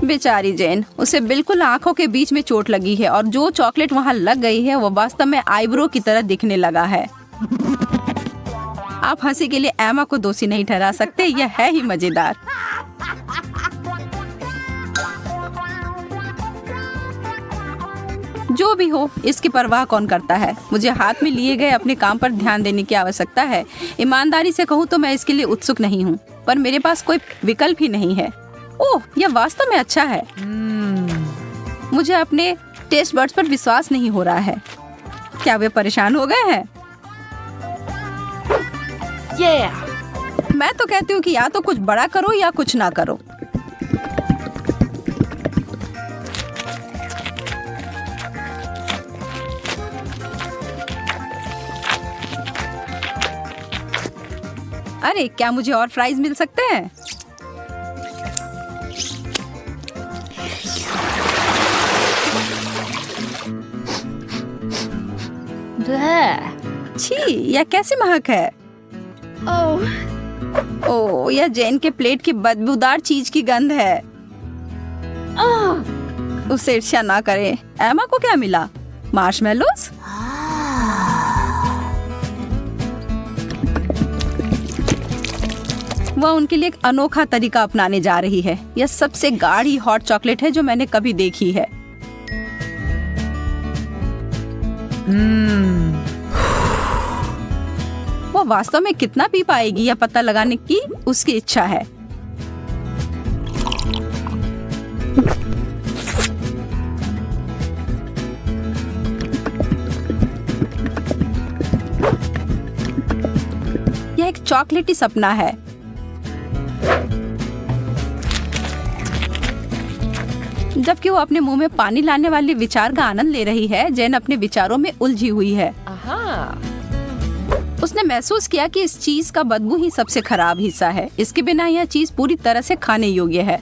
बेचारी जेन, उसे बिल्कुल आंखों के बीच में चोट लगी है और जो चॉकलेट वहां लग गई है वो वास्तव में आईब्रो की तरह दिखने लगा है। आप हंसी के लिए एमा को दोषी नहीं ठहरा सकते, यह है ही मजेदार। जो भी हो, इसकी परवाह कौन करता है। मुझे हाथ में लिए गए अपने काम पर ध्यान देने की आवश्यकता है। ईमानदारी से कहूँ तो मैं इसके लिए उत्सुक नहीं हूँ, पर मेरे पास कोई विकल्प ही नहीं है। ओह, यह वास्तव में अच्छा है। मुझे अपने टेस्ट बड्स पर विश्वास नहीं हो रहा है। क्या वे परेशान हो गए हैं? मैं तो कहती हूँ कि या तो कुछ बड़ा करो या कुछ ना करो। अरे, क्या मुझे और फ्राइज मिल सकते हैं? छी, यह कैसी महक है? ओह, यह जेन के प्लेट की बदबूदार चीज की गंध है। उसे ईर्ष्या ना करें। एमा को क्या मिला? मार्शमेलोस? वह उनके लिए एक अनोखा तरीका अपनाने जा रही है। यह सबसे गाढ़ी हॉट चॉकलेट है जो मैंने कभी देखी है। वो वास्तव में कितना पी पाएगी यह पता लगाने की उसकी इच्छा है। यह एक चॉकलेटी सपना है। जबकि वो अपने मुंह में पानी लाने वाले विचार का आनंद ले रही है, जेन अपने विचारों में उलझी हुई है। उसने महसूस किया कि इस चीज का बदबू ही सबसे खराब हिस्सा है। इसके बिना यह चीज पूरी तरह से खाने योग्य है।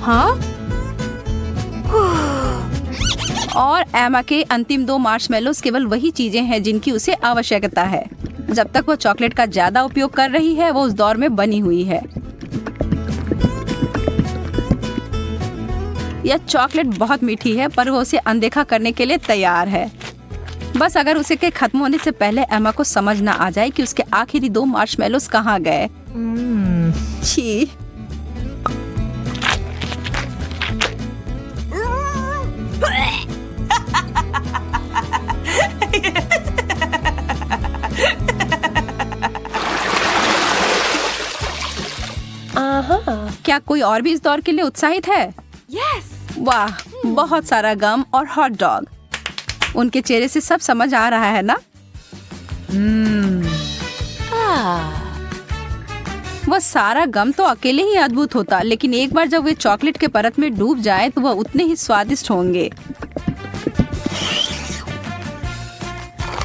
हाँ? और एमा के अंतिम 2 मार्शमेलोस केवल वही चीजें हैं जिनकी उसे आवश्यकता है। जब तक वो चॉकलेट का ज्यादा उपयोग कर रही है, वो उस दौर में बनी हुई है। यह चॉकलेट बहुत मीठी है, पर वो उसे अनदेखा करने के लिए तैयार है। बस अगर उसे के खत्म होने से पहले एमा को समझ ना आ जाए कि उसके आखिरी 2 मार्शमेलोस कहाँ गए। छी। क्या कोई और भी इस दौर के लिए उत्साहित है? Yes. वाह, बहुत सारा गम और हॉट डॉग। उनके चेहरे से सब समझ आ रहा है ना? वह सारा गम तो अकेले ही अद्भुत होता, लेकिन एक बार जब वे चॉकलेट के परत में डूब जाए तो वह उतने ही स्वादिष्ट होंगे।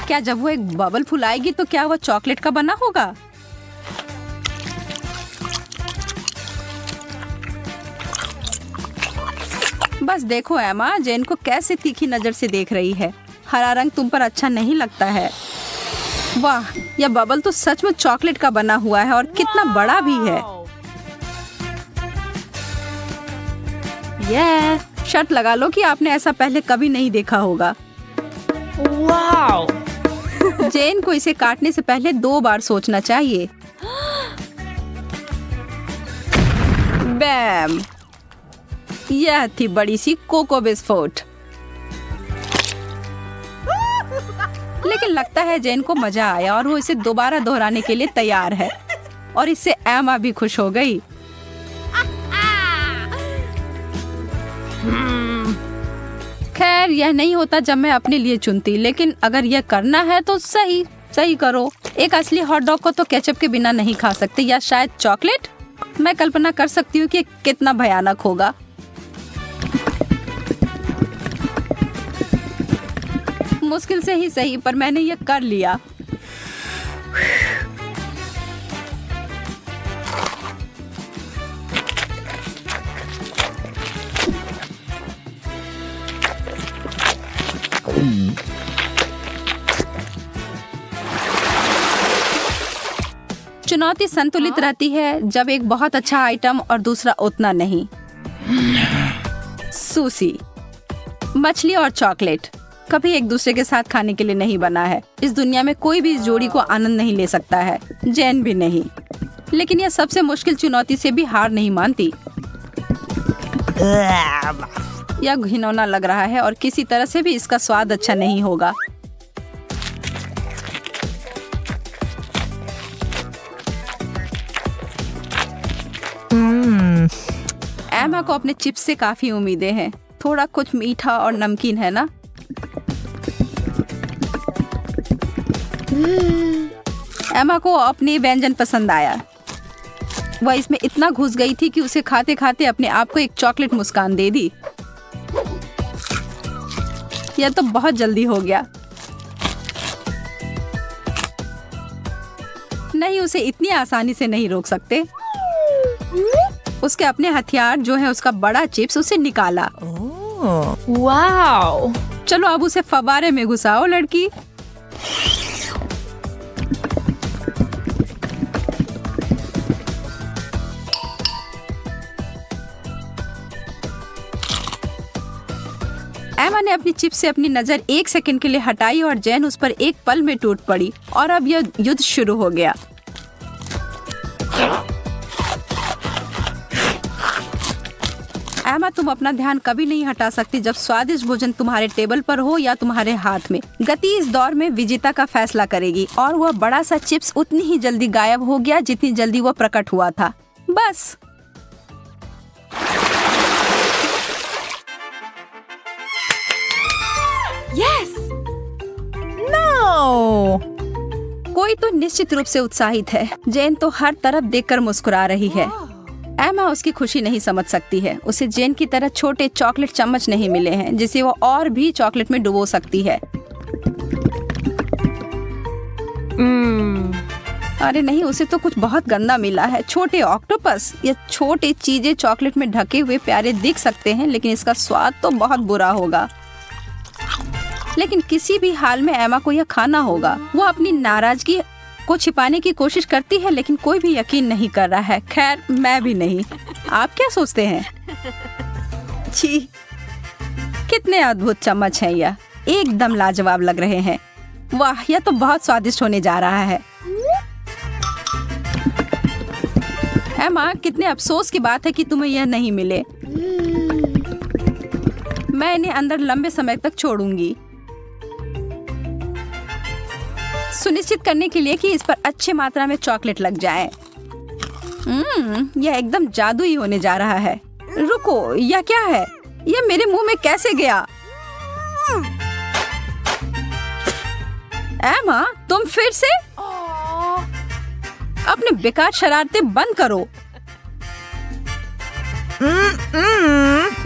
क्या जब वो एक बबल फुलाएगी तो क्या वह चॉकलेट का बना होगा? बस देखो एमा जेन को कैसे तीखी नजर से देख रही है। हरा रंग तुम पर अच्छा नहीं लगता है। वाह, यह बबल तो सच में चॉकलेट का बना हुआ है और कितना बड़ा भी है। Yeah. शर्त लगा लो कि आपने ऐसा पहले कभी नहीं देखा होगा। Wow. जेन को इसे काटने से पहले 2 बार सोचना चाहिए। बैम, यह थी बड़ी सी कोको विस्फोट। लेकिन लगता है जेन को मजा आया और वो इसे दोबारा दोहराने के लिए तैयार है। और इससे एमा भी खुश हो गई। खैर, यह नहीं होता जब मैं अपने लिए चुनती, लेकिन अगर यह करना है तो सही सही करो। एक असली हॉट डॉग को तो केचप के बिना नहीं खा सकते, या शायद चॉकलेट। मैं कल्पना कर सकती हूँ कि कितना भयानक होगा। मुश्किल से ही सही, पर मैंने यह कर लिया। चुनौती संतुलित रहती है जब एक बहुत अच्छा आइटम और दूसरा उतना नहीं। सूसी, मछली और चॉकलेट कभी एक दूसरे के साथ खाने के लिए नहीं बना है। इस दुनिया में कोई भी इस जोड़ी को आनंद नहीं ले सकता है, जैन भी नहीं। लेकिन यह सबसे मुश्किल चुनौती से भी हार नहीं मानती। यह घिनौना लग रहा है और किसी तरह से भी इसका स्वाद अच्छा नहीं होगा। एमा को अपने चिप्स से काफी उम्मीदें हैं। थोड़ा कुछ मीठा और नमकीन है ना। एमा को अपनी व्यंजन पसंद आया। वह इसमें इतना घुस गई थी कि उसे खाते खाते अपने आप को एक चॉकलेट मुस्कान दे दी। यह तो बहुत जल्दी हो गया। नहीं, उसे इतनी आसानी से नहीं रोक सकते। उसके अपने हथियार जो है उसका बड़ा चिप्स उसे निकाला। Wow. चलो अब उसे फव्वारे में घुसाओ लड़की। एमा ने अपनी चिप्स से अपनी नजर 1 सेकंड के लिए हटाई और जैन उस पर एक पल में टूट पड़ी और अब यह युद्ध शुरू हो गया। एमा, तुम अपना ध्यान कभी नहीं हटा सकती जब स्वादिष्ट भोजन तुम्हारे टेबल पर हो या तुम्हारे हाथ में। गति इस दौर में विजेता का फैसला करेगी और वह बड़ा सा चिप्स उतनी ही जल्दी गायब हो गया जितनी जल्दी वह प्रकट हुआ था। बस। Yes. No. कोई तो निश्चित रूप से उत्साहित है। जेन तो हर तरफ देखकर मुस्कुरा रही है। एमा उसकी खुशी नहीं समझ सकती है। उसे जेन की तरह छोटे चॉकलेट चम्मच नहीं मिले हैं जिसे वो और भी चॉकलेट में डुबो सकती है। अरे नहीं, उसे तो कुछ बहुत गंदा मिला है। छोटे ऑक्टोपस। ये छोटे चीजें चॉकलेट में ढके हुए प्यारे दिख सकते हैं, लेकिन इसका स्वाद तो बहुत बुरा होगा। लेकिन किसी भी हाल में एमा को यह खाना होगा। वो अपनी नाराजगी को छिपाने की कोशिश करती है, लेकिन कोई भी यकीन नहीं कर रहा है। खैर, मैं भी नहीं। आप क्या सोचते हैं? छी, कितने अद्भुत चम्मच हैं यह। एकदम लाजवाब लग रहे हैं। वाह, यह तो बहुत स्वादिष्ट होने जा रहा है। एमा, कितने अफसोस की बात है कि तुम्हें यह नहीं मिले। मैं इन्हें अंदर लंबे समय तक छोड़ूंगी, सुनिश्चित करने के लिए कि इस पर अच्छी मात्रा में चॉकलेट लग जाए। यह एकदम जादुई होने जा रहा है। रुको, यह क्या है? यह मेरे मुंह में कैसे गया? एमा, तुम फिर से? अपने बेकार शरारतें बंद करो।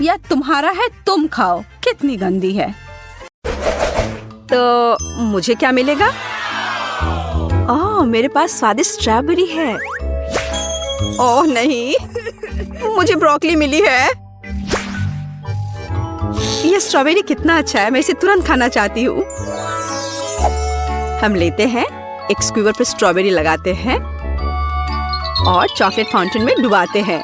यह तुम्हारा है, तुम खाओ। कितनी गंदी है। तो मुझे क्या मिलेगा? ओह, मेरे पास स्वादिष्ट स्ट्रॉबेरी है। ओह नहीं, मुझे ब्रोकली मिली है। ये स्ट्रॉबेरी कितना अच्छा है, मैं इसे तुरंत खाना चाहती हूँ। हम लेते हैं, एक स्क्यूवर पर स्ट्रॉबेरी लगाते हैं और चॉकलेट फाउंटेन में डुबाते हैं।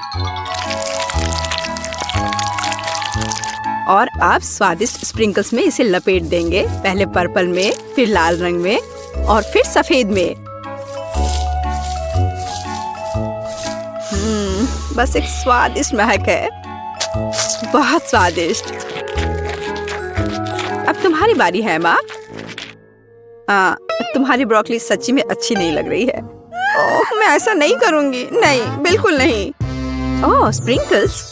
और आप स्वादिष्ट स्प्रिंकल्स में इसे लपेट देंगे, पहले पर्पल में, फिर लाल रंग में और फिर सफेद में। बस एक स्वादिष्ट महक है, बहुत स्वादिष्ट। अब तुम्हारी बारी है माँ। तुम्हारी ब्रोकली सच्ची में अच्छी नहीं लग रही है। ओह, मैं ऐसा नहीं करूंगी, नहीं, बिल्कुल नहीं। ओह, स्प्रिंकल्स।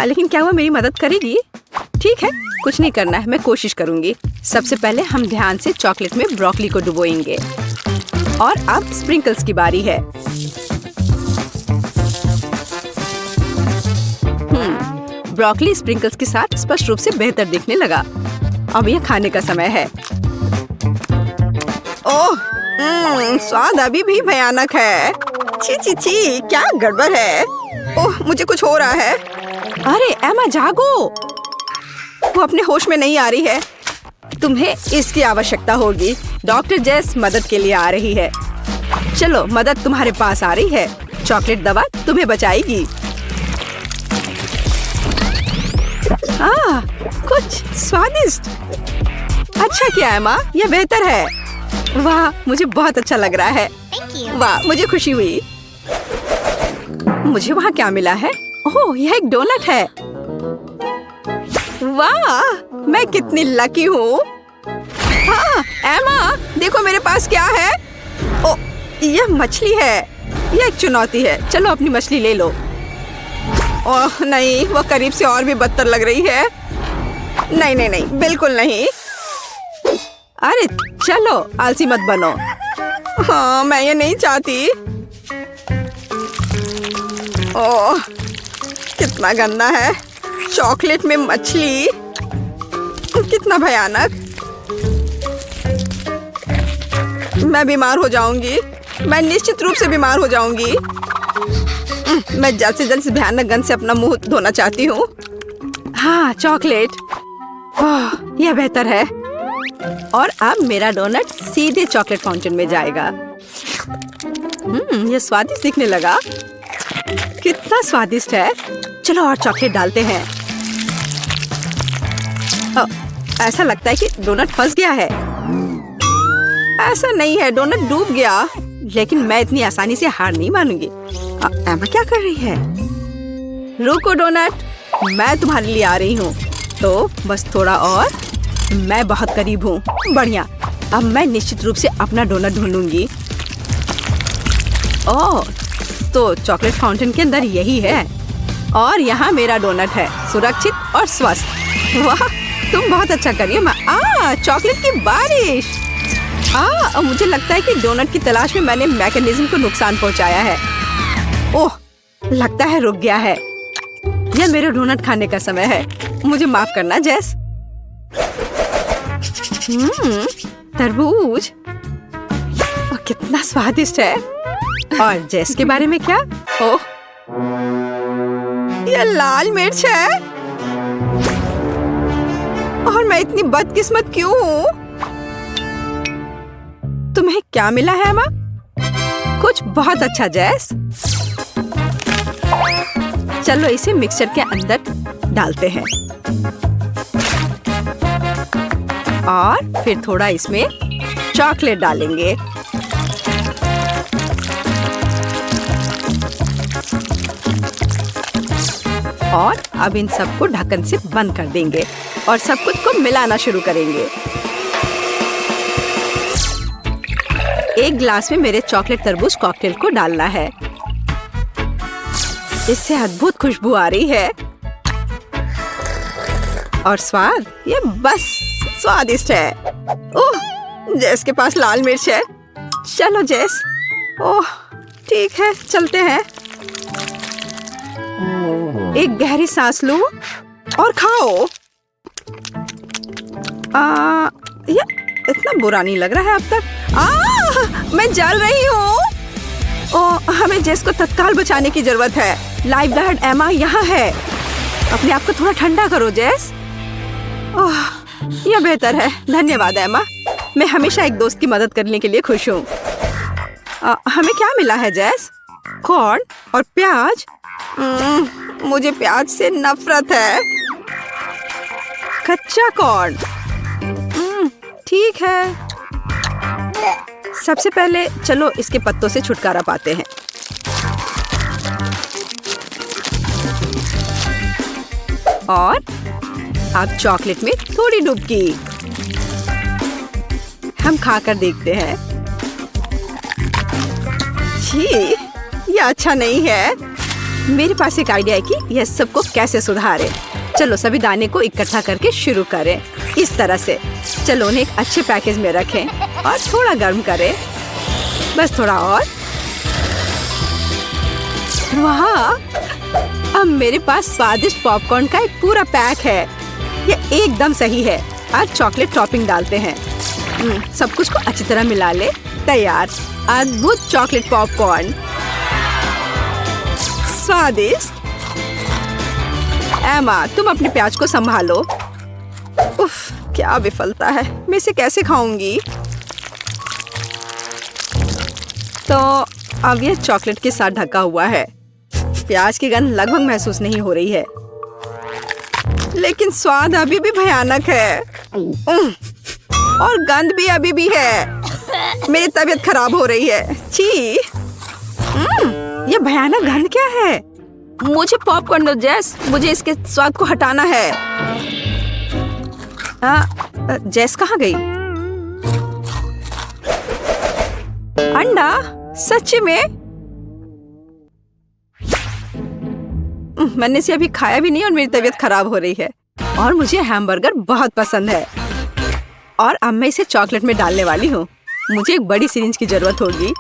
लेकिन क्या वो मेरी मदद करेगी? ठीक है, कुछ नहीं करना है, मैं कोशिश करूंगी। सबसे पहले हम ध्यान से चॉकलेट में ब्रोकली को डुबोएंगे और अब स्प्रिंकल्स की बारी है। ब्रोकली स्प्रिंकल्स के साथ स्पष्ट रूप से बेहतर दिखने लगा। अब यह खाने का समय है। ओह, स्वाद अभी भी भयानक है। छी छी छी, क्या गड़बड़ है? ओह, मुझे कुछ हो रहा है। अरे एमा, जागो। वो अपने होश में नहीं आ रही है। तुम्हें इसकी आवश्यकता होगी। डॉक्टर जेस मदद के लिए आ रही है। चलो, मदद तुम्हारे पास आ रही है। चॉकलेट दवा तुम्हें बचाएगी। कुछ स्वादिष्ट। अच्छा किया एमा, यह बेहतर है। वाह, मुझे बहुत अच्छा लग रहा है। वाह, मुझे खुशी हुई। मुझे वहाँ क्या मिला है? ओह, यह एक डोनट है। वाह, मैं कितनी लकी हूँ। हाँ, एमा, देखो मेरे पास क्या है। ओह, यह मछली है। यह एक चुनौती है। चलो अपनी मछली ले लो। ओह नहीं, वो करीब से और भी बदतर लग रही है। नहीं नहीं नहीं, बिल्कुल नहीं। अरे चलो, आलसी मत बनो। हाँ, मैं ये नहीं चाहती। ओह, कितना गंदा है। चॉकलेट में मछली, कितना भयानक। मैं बीमार हो जाऊंगी। मैं निश्चित रूप से बीमार हो जाऊंगी। मैं जल्द से जल्द इस भयानक गंध से अपना मुंह धोना चाहती हूँ। हाँ, चॉकलेट। यह बेहतर है। और अब मेरा डोनट सीधे चॉकलेट फाउंटेन में जाएगा। यह स्वादिष्ट दिखने लगा। कितना स्वादिष्ट है। चलो और चॉकलेट डालते हैं। ऐसा लगता है कि डोनट फंस गया है। ऐसा नहीं है, डोनट डूब गया। लेकिन मैं इतनी आसानी से हार नहीं मानूंगी। एमा क्या कर रही है? रुको डोनट, मैं तुम्हारे लिए आ रही हूँ। तो बस थोड़ा और। मैं बहुत करीब हूँ। बढ़िया। अब मैं निश्चित रूप से अपना डोनट ढूंढूंगी। ओह, तो चॉकलेट फाउंटेन के अंदर यही है। और यहाँ मेरा डोनट है, सुरक्षित और स्वस्थ। वाह, तुम बहुत अच्छा करिए। चॉकलेट की बारिश। मुझे लगता है कि डोनट की तलाश में मैंने मैकेनिज्म को नुकसान पहुंचाया है। ओह, लगता है रुक गया है। यह मेरे डोनट खाने का समय है। मुझे माफ करना जेस। तरबूज, कितना स्वादिष्ट है। और जेस के बारे में क्या? ओह, यह लाल मिर्च है। और मैं इतनी बदकिस्मत क्यों हूँ? तुम्हें क्या मिला है माँ? कुछ बहुत अच्छा जेस। चलो इसे मिक्सचर के अंदर डालते हैं और फिर थोड़ा इसमें चॉकलेट डालेंगे। और अब इन सबको ढक्कन से बंद कर देंगे और सब कुछ को मिलाना शुरू करेंगे। एक ग्लास में मेरे चॉकलेट तरबूज कॉकटेल को डालना है। इससे अद्भुत खुशबू आ रही है और स्वाद, ये बस स्वादिष्ट है। ओह, जेस के पास लाल मिर्च है। चलो जेस। ओह, ठीक है, चलते हैं। एक गहरी सांस लो और खाओ। ये इतना बुरा नहीं लग रहा है अब तक। मैं जल रही हूँ। हमें जेस को तत्काल बचाने की जरूरत है। लाइफ गार्ड एमा यहाँ है। अपने आप को थोड़ा ठंडा करो जेस। यह बेहतर है। धन्यवाद एमा। मैं हमेशा एक दोस्त की मदद करने के लिए खुश हूँ। हमें क्या मिला है जैस? कॉर्न और प्याज। मुझे प्याज से नफरत है। कच्चा कॉर्न। ठीक है। सबसे पहले चलो इसके पत्तों से छुटकारा पाते हैं। और अब चॉकलेट में थोड़ी डुबकी। हम खाकर देखते हैं। छी, ये अच्छा नहीं है। मेरे पास एक आइडिया है कि यह सबको कैसे सुधारे। चलो सभी दाने को इकट्ठा करके शुरू करें। इस तरह से। चलो उन्हें एक अच्छे पैकेज में रखें और थोड़ा गर्म करें। बस थोड़ा और। वाह! अब मेरे पास स्वादिष्ट पॉपकॉर्न का एक पूरा पैक है। यह एकदम सही है। आज चॉकलेट टॉपिंग डालते हैं। सब कुछ को अच्छी तरह मिला ले। तैयार। अद्भुत चॉकलेट पॉपकॉर्न। स्वादिष्ट। एमा, तुम अपने प्याज को संभालो। उफ, क्या विफलता है। मैं इसे कैसे खाऊंगी? तो अब यह चॉकलेट के साथ ढका हुआ है। प्याज की गंध लगभग महसूस नहीं हो रही है, लेकिन स्वाद अभी भी भयानक है। और गंध भी अभी भी है। मेरी तबीयत खराब हो रही है। छी! यह भयानक गंध क्या है? मुझे पॉपकॉर्न दो जैस। मुझे इसके स्वाद को हटाना है। जैस कहाँ गई? अंडा? सच्ची में? मैंने इसे अभी खाया भी नहीं और मेरी तबीयत खराब हो रही है। और मुझे हैमबर्गर बहुत पसंद है। और अब मैं इसे चॉकलेट में डालने वाली हूँ। मुझे एक बड़ी सिरिंज की जरूरत होगी।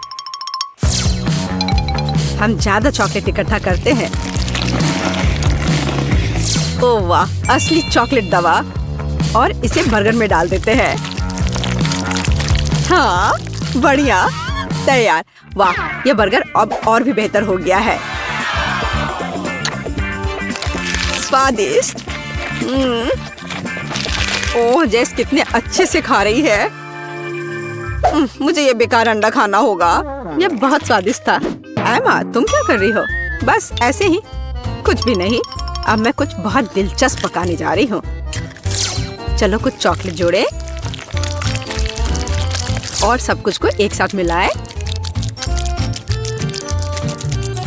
हम ज्यादा चॉकलेट इकट्ठा करते हैं। ओह वाह, असली चॉकलेट दवा। और इसे बर्गर में डाल देते हैं। हाँ, बढ़िया। तैयार। वाह, यह बर्गर अब और भी बेहतर हो गया है। स्वादिष्ट। ओह, जैस कितने अच्छे से खा रही है। मुझे ये बेकार अंडा खाना होगा। यह बहुत स्वादिष्ट था। एमा, तुम क्या कर रही हो? बस ऐसे ही। कुछ भी नहीं। अब मैं कुछ बहुत दिलचस्प पकाने जा रही हूँ। चलो कुछ चॉकलेट जोड़े और सब कुछ को एक साथ मिलाएं।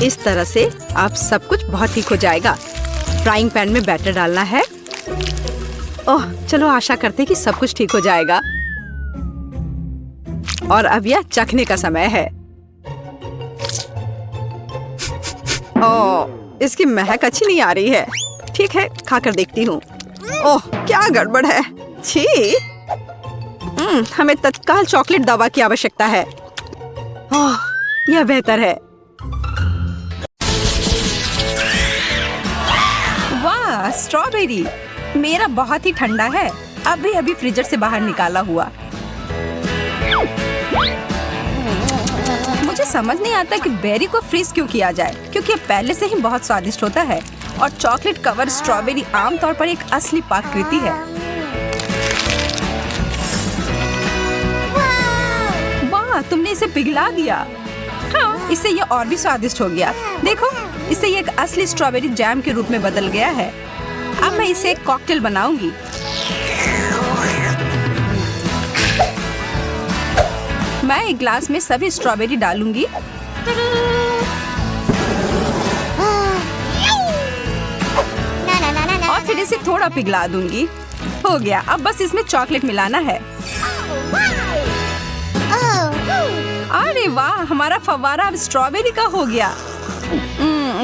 इस तरह से अब सब कुछ बहुत ठीक हो जाएगा। फ्राइंग पैन में बैटर डालना है। ओह, चलो आशा करते हैं कि सब कुछ ठीक हो जाएगा। और अब यह चखने का समय है। ओह, इसकी महक अच्छी नहीं आ रही है। ठीक है, खाकर देखती हूँ। ओह, क्या गड़बड़ है। छी! हमें तत्काल चॉकलेट दवा की आवश्यकता है। ओह, यह बेहतर है। वाह, स्ट्रॉबेरी। मेरा बहुत ही ठंडा है। अभी अभी फ्रीजर से बाहर निकाला हुआ। मुझे समझ नहीं आता कि बेरी को फ्रीज क्यों किया जाए, क्योंकि ये पहले से ही बहुत स्वादिष्ट होता है। और चॉकलेट कवर स्ट्रॉबेरी आमतौर पर एक असली पाककृति है। वाह, तुमने इसे पिघला दिया। हाँ, इससे ये और भी स्वादिष्ट हो गया। देखो, इससे ये एक असली स्ट्रॉबेरी जैम के रूप में बदल गया है। अब मैं इसे एक कॉकटेल बनाऊंगी। मैं एक ग्लास में सभी स्ट्रॉबेरी डालूंगी। और फिर इसे थोड़ा पिघला दूंगी। हो गया। अब बस इसमें चॉकलेट मिलाना है। अरे वाह, हमारा फव्वारा अब स्ट्रॉबेरी का हो गया।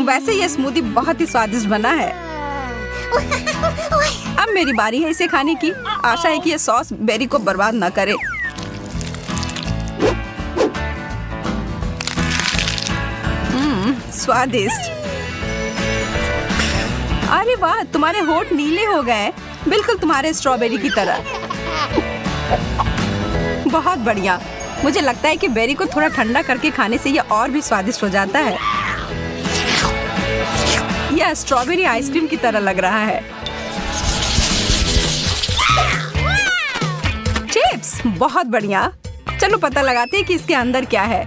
वैसे ये स्मूदी बहुत ही स्वादिष्ट बना है। अब मेरी बारी है इसे खाने की। आशा है कि ये सॉस बेरी को बर्बाद न करे। स्वादिष्ट। अरे वाह, तुम्हारे होंठ नीले हो गए, बिल्कुल तुम्हारे स्ट्रॉबेरी की तरह। बहुत बढ़िया। मुझे लगता है कि बेरी को थोड़ा ठंडा करके खाने से यह और भी स्वादिष्ट हो जाता है। यह स्ट्रॉबेरी आइसक्रीम की तरह लग रहा है। बहुत बढ़िया। चलो पता लगाते हैं कि इसके अंदर क्या है।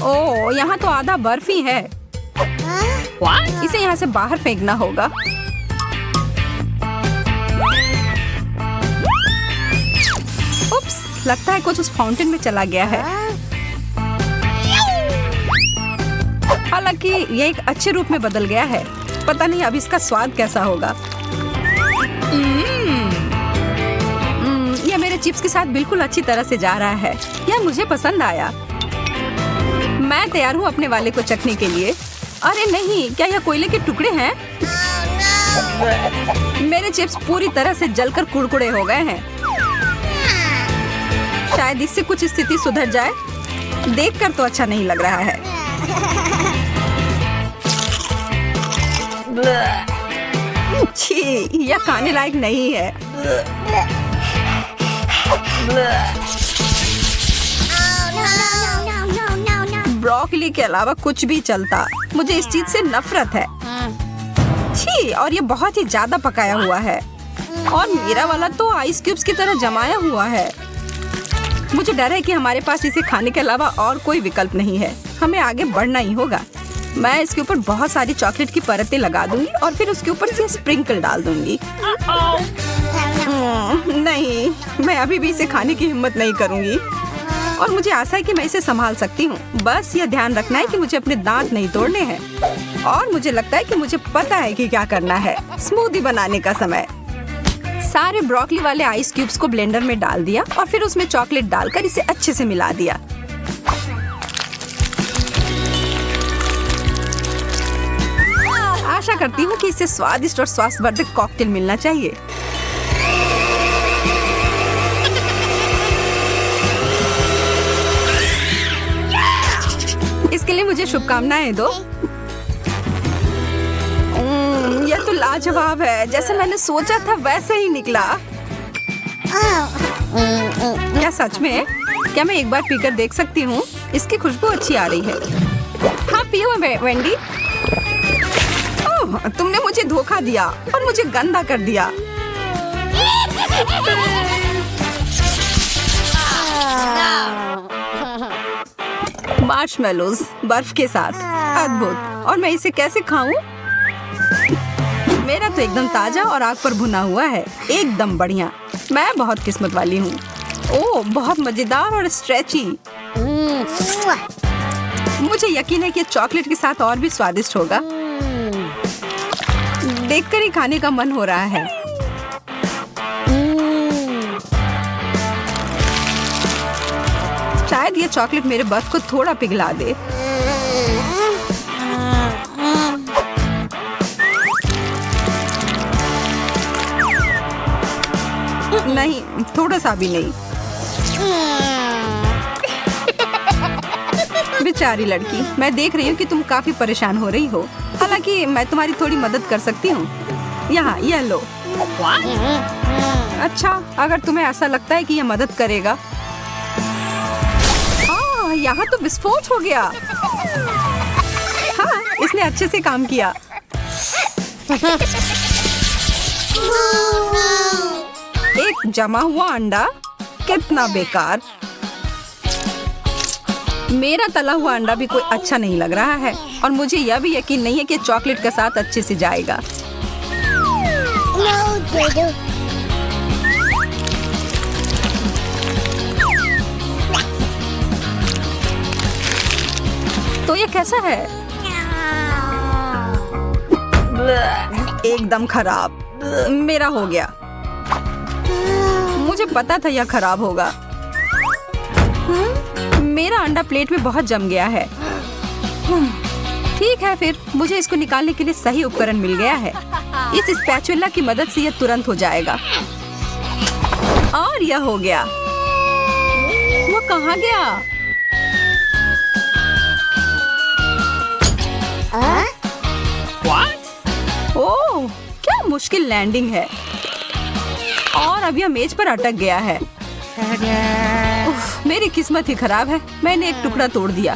ओह, यहाँ तो आधा बर्फ ही है। इसे यहाँ से बाहर फेंकना होगा। उप्स, लगता है कुछ उस फाउंटेन में चला गया है। हालांकि ये एक अच्छे रूप में बदल गया है। पता नहीं अब इसका स्वाद कैसा होगा। यह मेरे चिप्स के साथ बिल्कुल अच्छी तरह से जा रहा है। यह मुझे पसंद आया। मैं तैयार हूँ अपने वाले को चखने के लिए। अरे नहीं, क्या यह कोयले के टुकड़े हैं? मेरे चिप्स पूरी तरह से जलकर कुड़कुड़े हो गए हैं। शायद इससे कुछ स्थिति सुधर जाए। देखकर तो अच्छा नहीं लग रहा है। छी, यह खाने लायक नहीं है। ब्रोकली के अलावा कुछ भी चलता। मुझे इस चीज से नफरत है। छी, और ये बहुत ही ज्यादा पकाया हुआ है। और मेरा वाला तो आइस क्यूब्स की तरह जमाया हुआ है। मुझे डर है कि हमारे पास इसे खाने के अलावा और कोई विकल्प नहीं है। हमें आगे बढ़ना ही होगा। मैं इसके ऊपर बहुत सारी चॉकलेट की परतें लगा दूंगी और फिर उसके ऊपर से स्प्रिंकल डाल दूंगी। नहीं, मैं अभी भी इसे खाने की हिम्मत नहीं करूंगी। और मुझे आशा है कि मैं इसे संभाल सकती हूँ। बस यह ध्यान रखना है कि मुझे अपने दांत नहीं तोड़ने हैं। और मुझे लगता है कि मुझे पता है कि क्या करना है। स्मूदी बनाने का समय। सारे ब्रोकली वाले आइस क्यूब्स को ब्लेंडर में डाल दिया और फिर उसमें चॉकलेट डालकर इसे अच्छे से मिला दिया। आशा करती हूँ कि इसे स्वादिष्ट और स्वास्थ्यवर्धक कॉकटेल मिलना चाहिए। इसके लिए मुझे शुभकामनाएं दो। यह तो लाजवाब है। जैसे मैंने सोचा था वैसे ही निकला। क्या सच में? क्या मैं एक बार पीकर देख सकती हूँ? इसकी खुशबू अच्छी आ रही है। हाँ पियो वेंडी। ओह, तुमने मुझे धोखा दिया और मुझे गंदा कर दिया। मार्शमेलोज बर्फ के साथ, अद्भुत। और मैं इसे कैसे खाऊं? मेरा तो एकदम ताजा और आग पर भुना हुआ है। एकदम बढ़िया। मैं बहुत किस्मत वाली हूँ। ओह, बहुत मजेदार और स्ट्रेची। मुझे यकीन है कि चॉकलेट के साथ और भी स्वादिष्ट होगा। देखकर ही खाने का मन हो रहा है। शायद ये चॉकलेट मेरे बर्फ को थोड़ा पिघला दे। नहीं, थोड़ा सा भी नहीं। बेचारी लड़की, मैं देख रही हूँ कि तुम काफी परेशान हो रही हो। हालांकि मैं तुम्हारी थोड़ी मदद कर सकती हूँ। यहाँ यह लो। अच्छा, अगर तुम्हें ऐसा लगता है कि यह मदद करेगा। यहाँ तो विस्फोट हो गया। हाँ, इसने अच्छे से काम किया। एक जमा हुआ अंडा, कितना बेकार। मेरा तला हुआ अंडा भी कोई अच्छा नहीं लग रहा है और मुझे यह भी यकीन नहीं है कि चॉकलेट के साथ अच्छे से जाएगा। तो ये कैसा है? एकदम खराब। मेरा हो गया। मुझे पता था यह खराब होगा। मेरा अंडा प्लेट में बहुत जम गया है। ठीक है, फिर मुझे इसको निकालने के लिए सही उपकरण मिल गया है। इस स्पैचुला की मदद से यह तुरंत हो जाएगा। और यह हो गया। वो कहाँ गया? ओह, क्या मुश्किल लैंडिंग है। और अब यह मेज पर अटक गया है। उफ, मेरी किस्मत ही खराब है। मैंने एक टुकड़ा तोड़ दिया।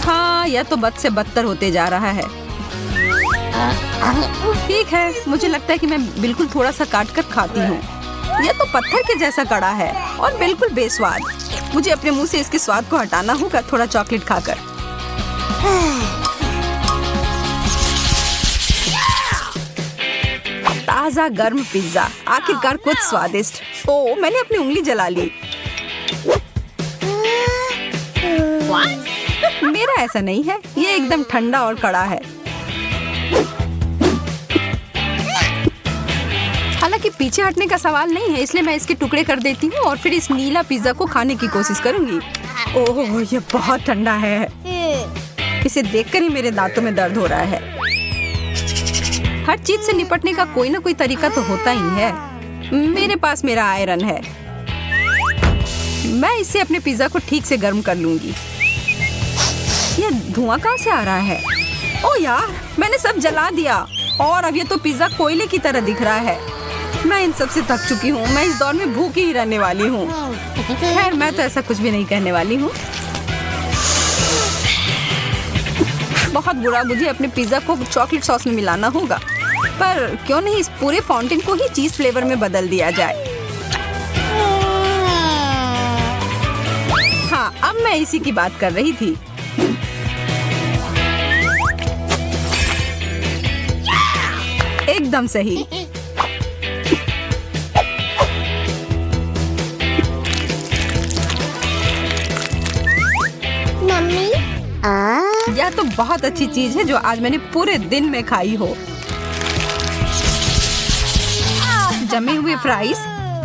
हाँ, यह तो बद से बदतर होते जा रहा है। ठीक है, मुझे लगता है कि मैं बिल्कुल थोड़ा सा काट कर खाती हूँ। यह तो पत्थर के जैसा कड़ा है और बिल्कुल बेस्वाद। मुझे अपने मुंह से इसके स्वाद को हटाना होगा थोड़ा चॉकलेट खाकर। ताजा गर्म पिज्जा, आखिरकार कुछ स्वादिष्ट। ओ, मैंने अपनी उंगली जला ली। मेरा ऐसा नहीं है, ये एकदम ठंडा और कड़ा है। हालांकि पीछे हटने का सवाल नहीं है, इसलिए मैं इसके टुकड़े कर देती हूँ और फिर इस नीला पिज्जा को खाने की कोशिश करूंगी। ओह, ये बहुत ठंडा है। इसे देखकर ही मेरे दांतों में दर्द हो रहा है। हर चीज से निपटने का कोई ना कोई तरीका तो होता ही है। मेरे पास मेरा आयरन है। मैं इससे अपने पिज्जा को ठीक से गर्म कर लूंगी। ये धुआं कहाँ से आ रहा है? ओ यार, मैंने सब जला दिया और अब ये तो पिज्जा कोयले की तरह दिख रहा है। मैं इन सब से थक चुकी हूँ। मैं इस दौर में भूखी ही रहने वाली हूँ। खैर, मैं तो ऐसा कुछ भी नहीं कहने वाली हूँ। बहुत बुरा, मुझे अपने पिज्जा को चॉकलेट सॉस में मिलाना होगा। पर क्यों नहीं इस पूरे फाउंटेन को ही चीज फ्लेवर में बदल दिया जाए। हाँ, अब मैं इसी की बात कर रही थी। एकदम सही। मम्मी, यह तो बहुत अच्छी चीज है जो आज मैंने पूरे दिन में खाई हो। जमे हुए फ्राइज।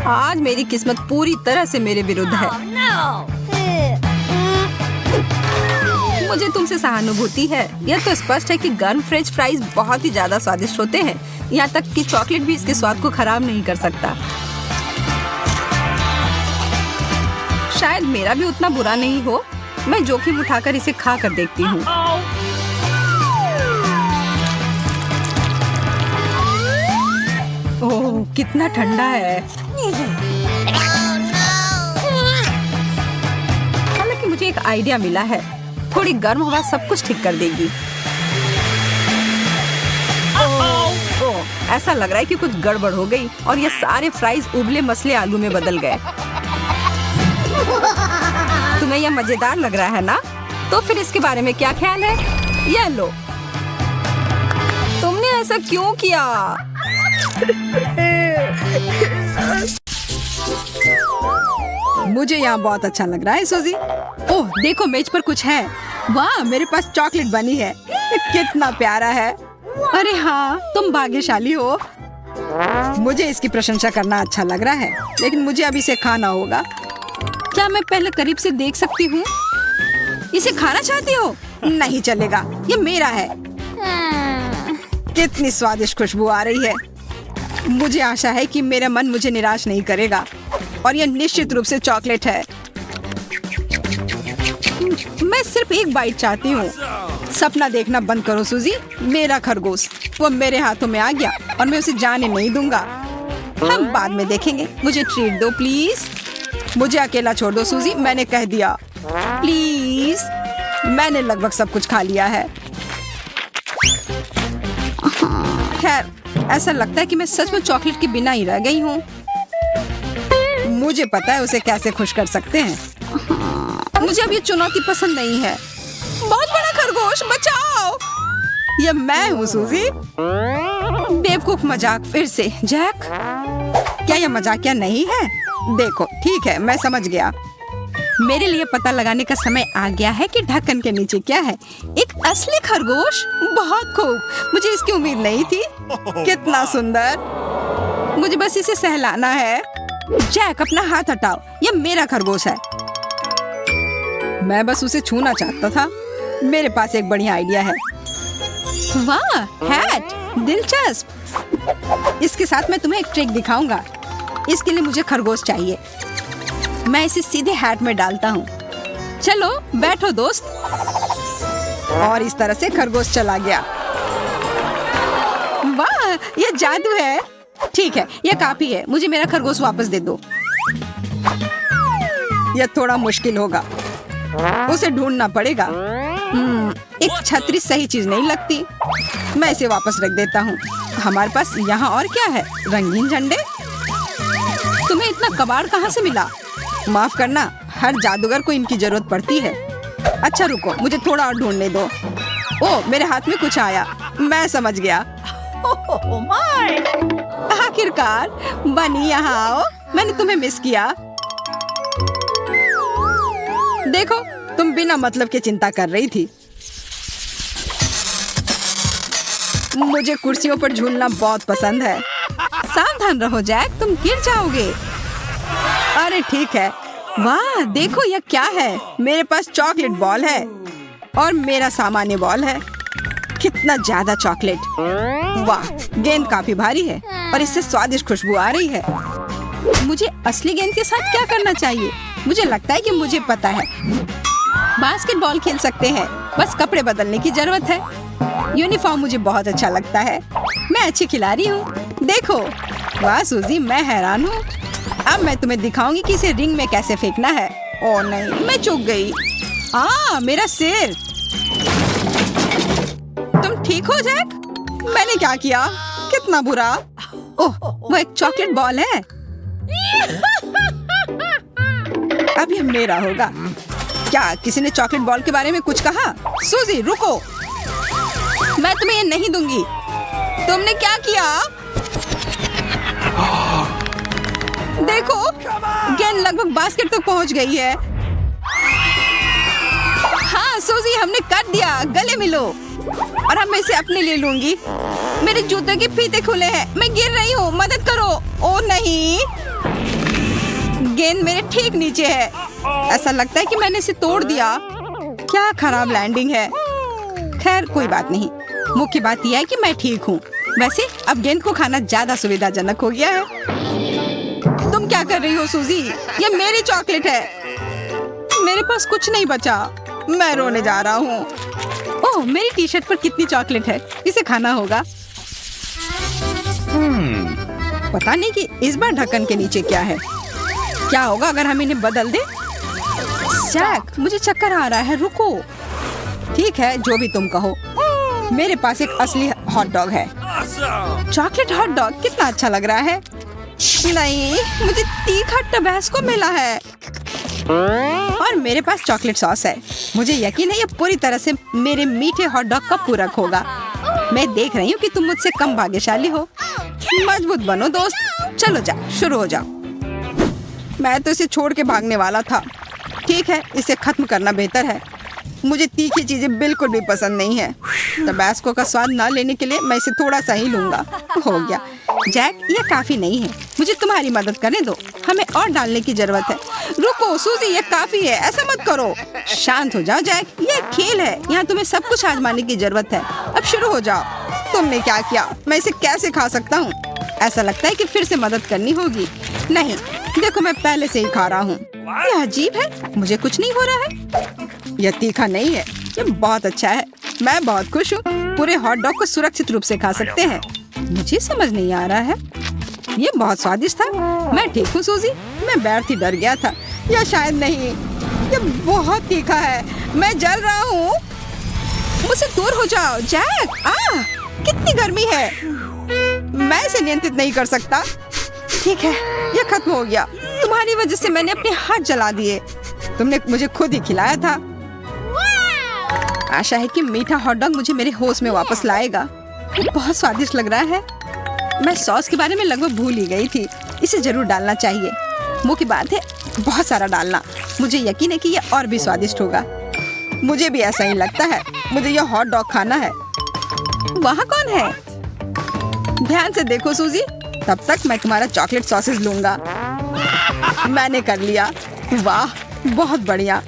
आज मेरी किस्मत पूरी तरह से मेरे विरुद्ध है। मुझे तुमसे सहानुभूति है। यह तो स्पष्ट है कि गर्म फ्रेंच फ्राइज बहुत ही ज्यादा स्वादिष्ट होते हैं। यहाँ तक कि चॉकलेट भी इसके स्वाद को खराब नहीं कर सकता। शायद मेरा भी उतना बुरा नहीं हो। मैं जोखिम उठाकर इसे खा कर देखती हूँ। ओह, कितना ठंडा है। हालांकि मुझे एक आइडिया मिला है। थोड़ी गर्म हवा सब कुछ ठीक कर देगी। ओह, ऐसा लग रहा है कि कुछ गड़बड़ हो गई और ये सारे फ्राइज उबले मसले आलू में बदल गए। तुम्हें यह मजेदार लग रहा है ना? तो फिर इसके बारे में क्या ख्याल है? ये लो। तुमने ऐसा क्यों किया? मुझे यहाँ बहुत अच्छा लग रहा है सूजी। ओह, देखो मेज पर कुछ है। वाह, मेरे पास चॉकलेट बनी है। कितना प्यारा है। अरे हाँ, तुम भाग्यशाली हो। मुझे इसकी प्रशंसा करना अच्छा लग रहा है, लेकिन मुझे अब इसे खाना होगा। क्या मैं पहले करीब से देख सकती हूँ? इसे खाना चाहती हो? नहीं चलेगा, ये मेरा है। कितनी स्वादिष्ट खुशबू आ रही है। मुझे आशा है कि मेरा मन मुझे निराश नहीं करेगा और यह निश्चित रूप से चॉकलेट है। मैं सिर्फ एक बाइट चाहती हूँ। सपना देखना बंद करो सूजी। मेरा खरगोश, वो मेरे हाथों में आ गया और मैं उसे जाने नहीं दूंगा। हम बाद में देखेंगे। मुझे ट्रीट दो प्लीज। मुझे अकेला छोड़ दो सूजी, मैंने कह दिया। प्लीज। मैंने लगभग सब कुछ खा लिया है। खैर, ऐसा लगता है कि मैं सच में चॉकलेट के बिना ही रह गई हूँ। मुझे पता है उसे कैसे खुश कर सकते हैं। मुझे अब ये चुनौती पसंद नहीं है। बहुत बड़ा खरगोश, बचाओ। ये मैं हूँ सूजी। बेवकूफ मजाक फिर से। जैक, क्या यह मजाकिया नहीं है? देखो, ठीक है, मैं समझ गया। मेरे लिए पता लगाने का समय आ गया है कि ढक्कन के नीचे क्या है। एक असली खरगोश। बहुत खूब, मुझे इसकी उम्मीद नहीं थी। कितना सुंदर। मुझे बस इसे सहलाना है। जैक, अपना हाथ हटाओ। ये मेरा खरगोश है। मैं बस उसे छूना चाहता था। मेरे पास एक बढ़िया आइडिया है। वाह, हैट, दिलचस्प। इसके साथ मैं तुम्हें एक ट्रिक दिखाऊंगा। इसके लिए मुझे खरगोश चाहिए। मैं इसे सीधे हैट में डालता हूँ। चलो बैठो दोस्त। और इस तरह से खरगोश चला गया। वाह, ये जादू है। ठीक है, यह काफी है। मुझे मेरा खरगोश वापस दे दो। यह थोड़ा मुश्किल होगा। उसे ढूंढना पड़ेगा। एक छतरी सही चीज नहीं लगती। मैं इसे वापस रख देता हूँ। हमारे पास यहाँ और क्या है? रंगीन झंडे। तुम्हें इतना कबाड़ कहाँ से मिला? माफ करना, हर जादूगर को इनकी जरूरत पड़ती है। अच्छा रुको, मुझे थोड़ा और ढूंढने दो। ओ, मेरे हाथ में कुछ आया। मैं समझ गया। आखिरकार बनी, यहाँ आओ। मैंने तुम्हें मिस किया। देखो, तुम बिना मतलब के चिंता कर रही थी। मुझे कुर्सियों पर झूलना बहुत पसंद है। सावधान रहो जैक, तुम गिर जाओगे। अरे ठीक है। वाह, देखो यह क्या है। मेरे पास चॉकलेट बॉल है और मेरा सामान्य बॉल है। कितना ज्यादा चॉकलेट। वाह, गेंद काफी भारी है और इससे स्वादिष्ट खुशबू आ रही है। मुझे असली गेंद के साथ क्या करना चाहिए? मुझे लगता है कि मुझे पता है। बास्केटबॉल खेल सकते हैं, बस कपड़े बदलने की जरूरत है। यूनिफॉर्म मुझे बहुत अच्छा लगता है। मैं अच्छी खिलाड़ी हूँ। देखो, वाह सूजी, मैं हैरान हूँ। अब मैं तुम्हें दिखाऊंगी कि इसे रिंग में कैसे फेंकना है। ओह नहीं, मैं चूक गई। मेरा सिर। तुम ठीक हो जैक? मैंने क्या किया? कितना बुरा। ओह, वो एक चॉकलेट बॉल है। अब ये मेरा होगा। क्या किसी ने चॉकलेट बॉल के बारे में कुछ कहा? सूजी रुको, मैं तुम्हें ये नहीं दूंगी। तुमने क्या किया? देखो, गेंद लगभग बास्केट तक पहुंच गई है। हाँ सूजी, हमने कर दिया। गले मिलो। और अब मैं इसे अपने लिए लूंगी। मेरे जूते के फीते खुले हैं। मैं गिर रही हूँ, मदद करो। ओ नहीं, गेंद मेरे ठीक नीचे है। ऐसा लगता है कि मैंने इसे तोड़ दिया। क्या खराब लैंडिंग है। खैर कोई बात नहीं। मुख्य बात यह है कि मैं ठीक हूँ। वैसे अब गेंद को खाना ज्यादा सुविधाजनक हो गया है। तुम क्या कर रही हो सूजी? ये मेरी चॉकलेट है। मेरे पास कुछ नहीं बचा। मैं रोने जा रहा हूँ। ओह, मेरी टी शर्ट पर कितनी चॉकलेट है। इसे खाना होगा। पता नहीं कि इस बार ढक्कन के नीचे क्या है। क्या होगा अगर हम इन्हें बदल दें? जैक, मुझे चक्कर आ रहा है। रुको। ठीक है, जो भी तुम कहो। मेरे पास एक असली हॉट डॉग है। चॉकलेट हॉट डॉग कितना अच्छा लग रहा है। नहीं, मुझे तीखा टबैस्को मिला है और मेरे पास चॉकलेट सॉस है। मुझे यकीन है ये पूरी तरह से मेरे मीठे हॉट डॉग का पूरक होगा। मैं देख रही हूँ कि तुम मुझसे कम भाग्यशाली हो। मजबूत बनो दोस्त। चलो जा, शुरू हो जाओ। मैं तो इसे छोड़ के भागने वाला था। ठीक है, इसे खत्म करना बेहतर है। मुझे तीखी चीजें बिल्कुल भी पसंद नहीं है। टबैस्को का स्वाद ना लेने के लिए मैं इसे थोड़ा सा ही लूंगा। हो गया। जैक, ये काफी नहीं है। मुझे तुम्हारी मदद करने दो। हमें और डालने की जरूरत है। रुको सूजी, ये काफी है। ऐसा मत करो। शांत हो जाओ जैक, ये एक खेल है। यहाँ तुम्हें सब कुछ आजमाने की जरूरत है। अब शुरू हो जाओ। तुमने क्या किया? मैं इसे कैसे खा सकता हूँ? ऐसा लगता है कि फिर से मदद करनी होगी। नहीं, देखो मैं पहले से ही खा रहा हूँ। यह अजीब है। मुझे कुछ नहीं हो रहा है। यह तीखा नहीं है। ये बहुत अच्छा है। मैं बहुत खुश हूँ। पूरे हॉट डॉग को सुरक्षित रूप से खा सकते हैं। मुझे समझ नहीं आ रहा है। ये बहुत स्वादिष्ट था। मैं ठीक हूँ सूजी। मैं बैठ ही डर गया था। या शायद नहीं। ये बहुत तीखा है। मैं जल रहा हूँ। मुझसे दूर हो जाओ जैक। कितनी गर्मी है। मैं इसे नियंत्रित नहीं कर सकता। ठीक है, ये खत्म हो गया। तुम्हारी वजह से मैंने अपने हाथ जला दिए। तुमने मुझे खुद ही खिलाया था। आशा है कि मीठा हॉट डॉग मुझे मेरे होश में वापस लाएगा। ये बहुत स्वादिष्ट लग रहा है। मैं सॉस के बारे में लगभग भूल ही गई थी। इसे जरूर डालना चाहिए। मुख्य बात है बहुत सारा डालना। मुझे यकीन है कि यह और भी स्वादिष्ट होगा। मुझे भी ऐसा ही लगता है। मुझे यह हॉट डॉग खाना है। वहाँ कौन है? ध्यान से देखो सूजी। तब तक मैं तुम्हारा चॉकलेट सॉसेज लूंगा। मैंने कर लिया। वाह, बहुत बढ़िया।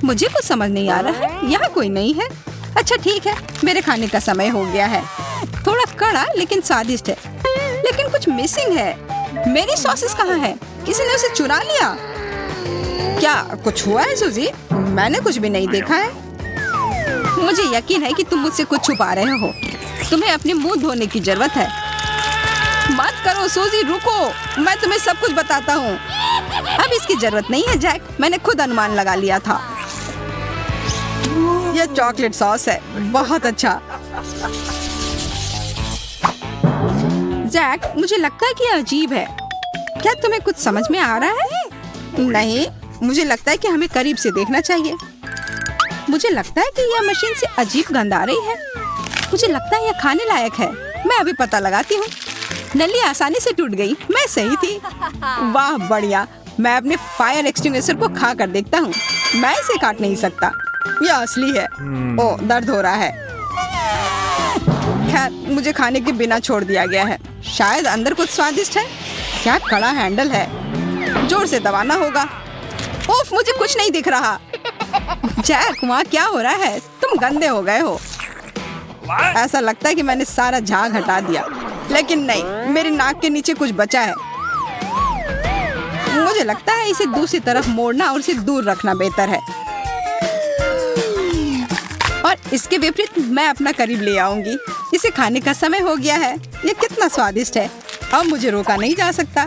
मुझे कुछ समझ नहीं आ रहा है। यहाँ कोई नहीं है। अच्छा ठीक है, मेरे खाने का समय हो गया है। थोड़ा कड़ा लेकिन स्वादिष्ट है। लेकिन कुछ मिसिंग है। मेरी सॉसेस कहाँ है? किसी ने उसे चुरा लिया क्या? कुछ हुआ है सूजी? मैंने कुछ भी नहीं देखा है। मुझे यकीन है कि तुम मुझसे कुछ छुपा रहे हो। तुम्हें अपने मुंह धोने की जरूरत है। मत करो सूजी, रुको। मैं तुम्हें सब कुछ बताता हूँ। अब इसकी जरूरत नहीं है जैक। मैंने खुद अनुमान लगा लिया था। यह चॉकलेट सॉस है, बहुत अच्छा। जैक, मुझे लगता है कि यह अजीब है। क्या तुम्हें कुछ समझ में आ रहा है? नहीं, मुझे लगता है कि हमें करीब से देखना चाहिए। मुझे लगता है कि यह मशीन से अजीब गंध आ रही है। मुझे लगता है यह खाने लायक है। मैं अभी पता लगाती हूँ। नली आसानी से टूट गई। मैं सही थी। वाह, बढ़िया। मैं अपने फायर एक्सटिंग्विशर को खा कर देखता हूँ। मैं इसे काट नहीं सकता। यह असली है। ओह, दर्द हो रहा है। खैर, मुझे खाने के बिना छोड़ दिया गया है। शायद अंदर कुछ स्वादिष्ट है। क्या कड़ा हैंडल है। जोर से दबाना होगा। ओफ, मुझे कुछ नहीं दिख रहा। जैक, वहाँ क्या हो रहा है? तुम गंदे हो गए हो। ऐसा लगता है कि मैंने सारा झाग हटा दिया, लेकिन नहीं, मेरे नाक के नीचे कुछ बचा है। मुझे लगता है इसे दूसरी तरफ मोड़ना और इसे दूर रखना बेहतर है। और इसके विपरीत मैं अपना करीब ले आऊंगी। इसे खाने का समय हो गया है। ये कितना स्वादिष्ट है। अब मुझे रोका नहीं जा सकता।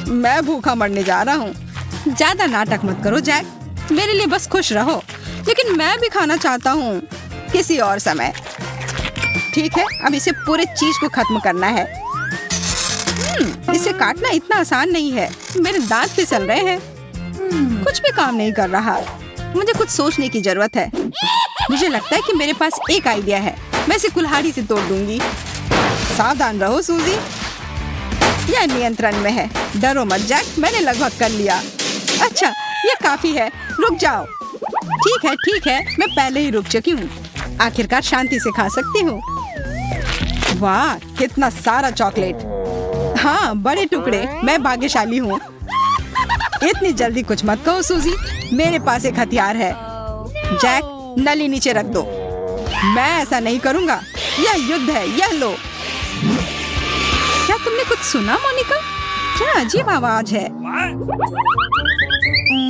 मैं भूखा मरने जा रहा हूँ। ज्यादा नाटक मत करो जैक, मेरे लिए बस खुश रहो। लेकिन मैं भी खाना चाहता हूँ, किसी और समय। ठीक है, अब इसे पूरे चीज को खत्म करना है। इसे काटना इतना आसान नहीं है। मेरे दांत फिसल रहे हैं। कुछ भी काम नहीं कर रहा। मुझे कुछ सोचने की जरूरत है। मुझे लगता है कि मेरे पास एक आइडिया है। मैं इसे कुल्हाड़ी से तोड़ दूंगी। सावधान रहो सूजी, यह नियंत्रण में है। डरो मत जैक, मैंने लगभग कर लिया। अच्छा, यह काफी है। रुक जाओ। ठीक है, मैं पहले ही रुक चुकी हूँ। आखिरकार शांति से खा सकती हूँ। वाह, कितना सारा चॉकलेट। हाँ, बड़े टुकड़े। मैं भाग्यशाली हूँ। इतनी जल्दी कुछ मत कहो सूजी, मेरे पास एक हथियार है। जैक, नली नीचे रख दो। मैं ऐसा नहीं करूँगा। यह युद्ध है। यह लो। क्या तुमने कुछ सुना मोनिका? क्या अजीब आवाज है।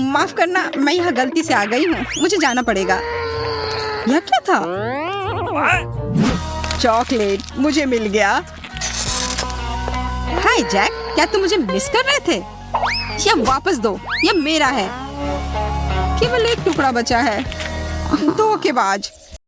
माफ करना, मैं यहाँ गलती से आ गई हूँ। मुझे जाना पड़ेगा। यह क्या था? चॉकलेट मुझे मिल गया। हाय जैक, क्या तुम मुझे मिस कर रहे थे? यह वापस दो, यह मेरा है। केवल एक टुकड़ा बचा है। धोखेबाज।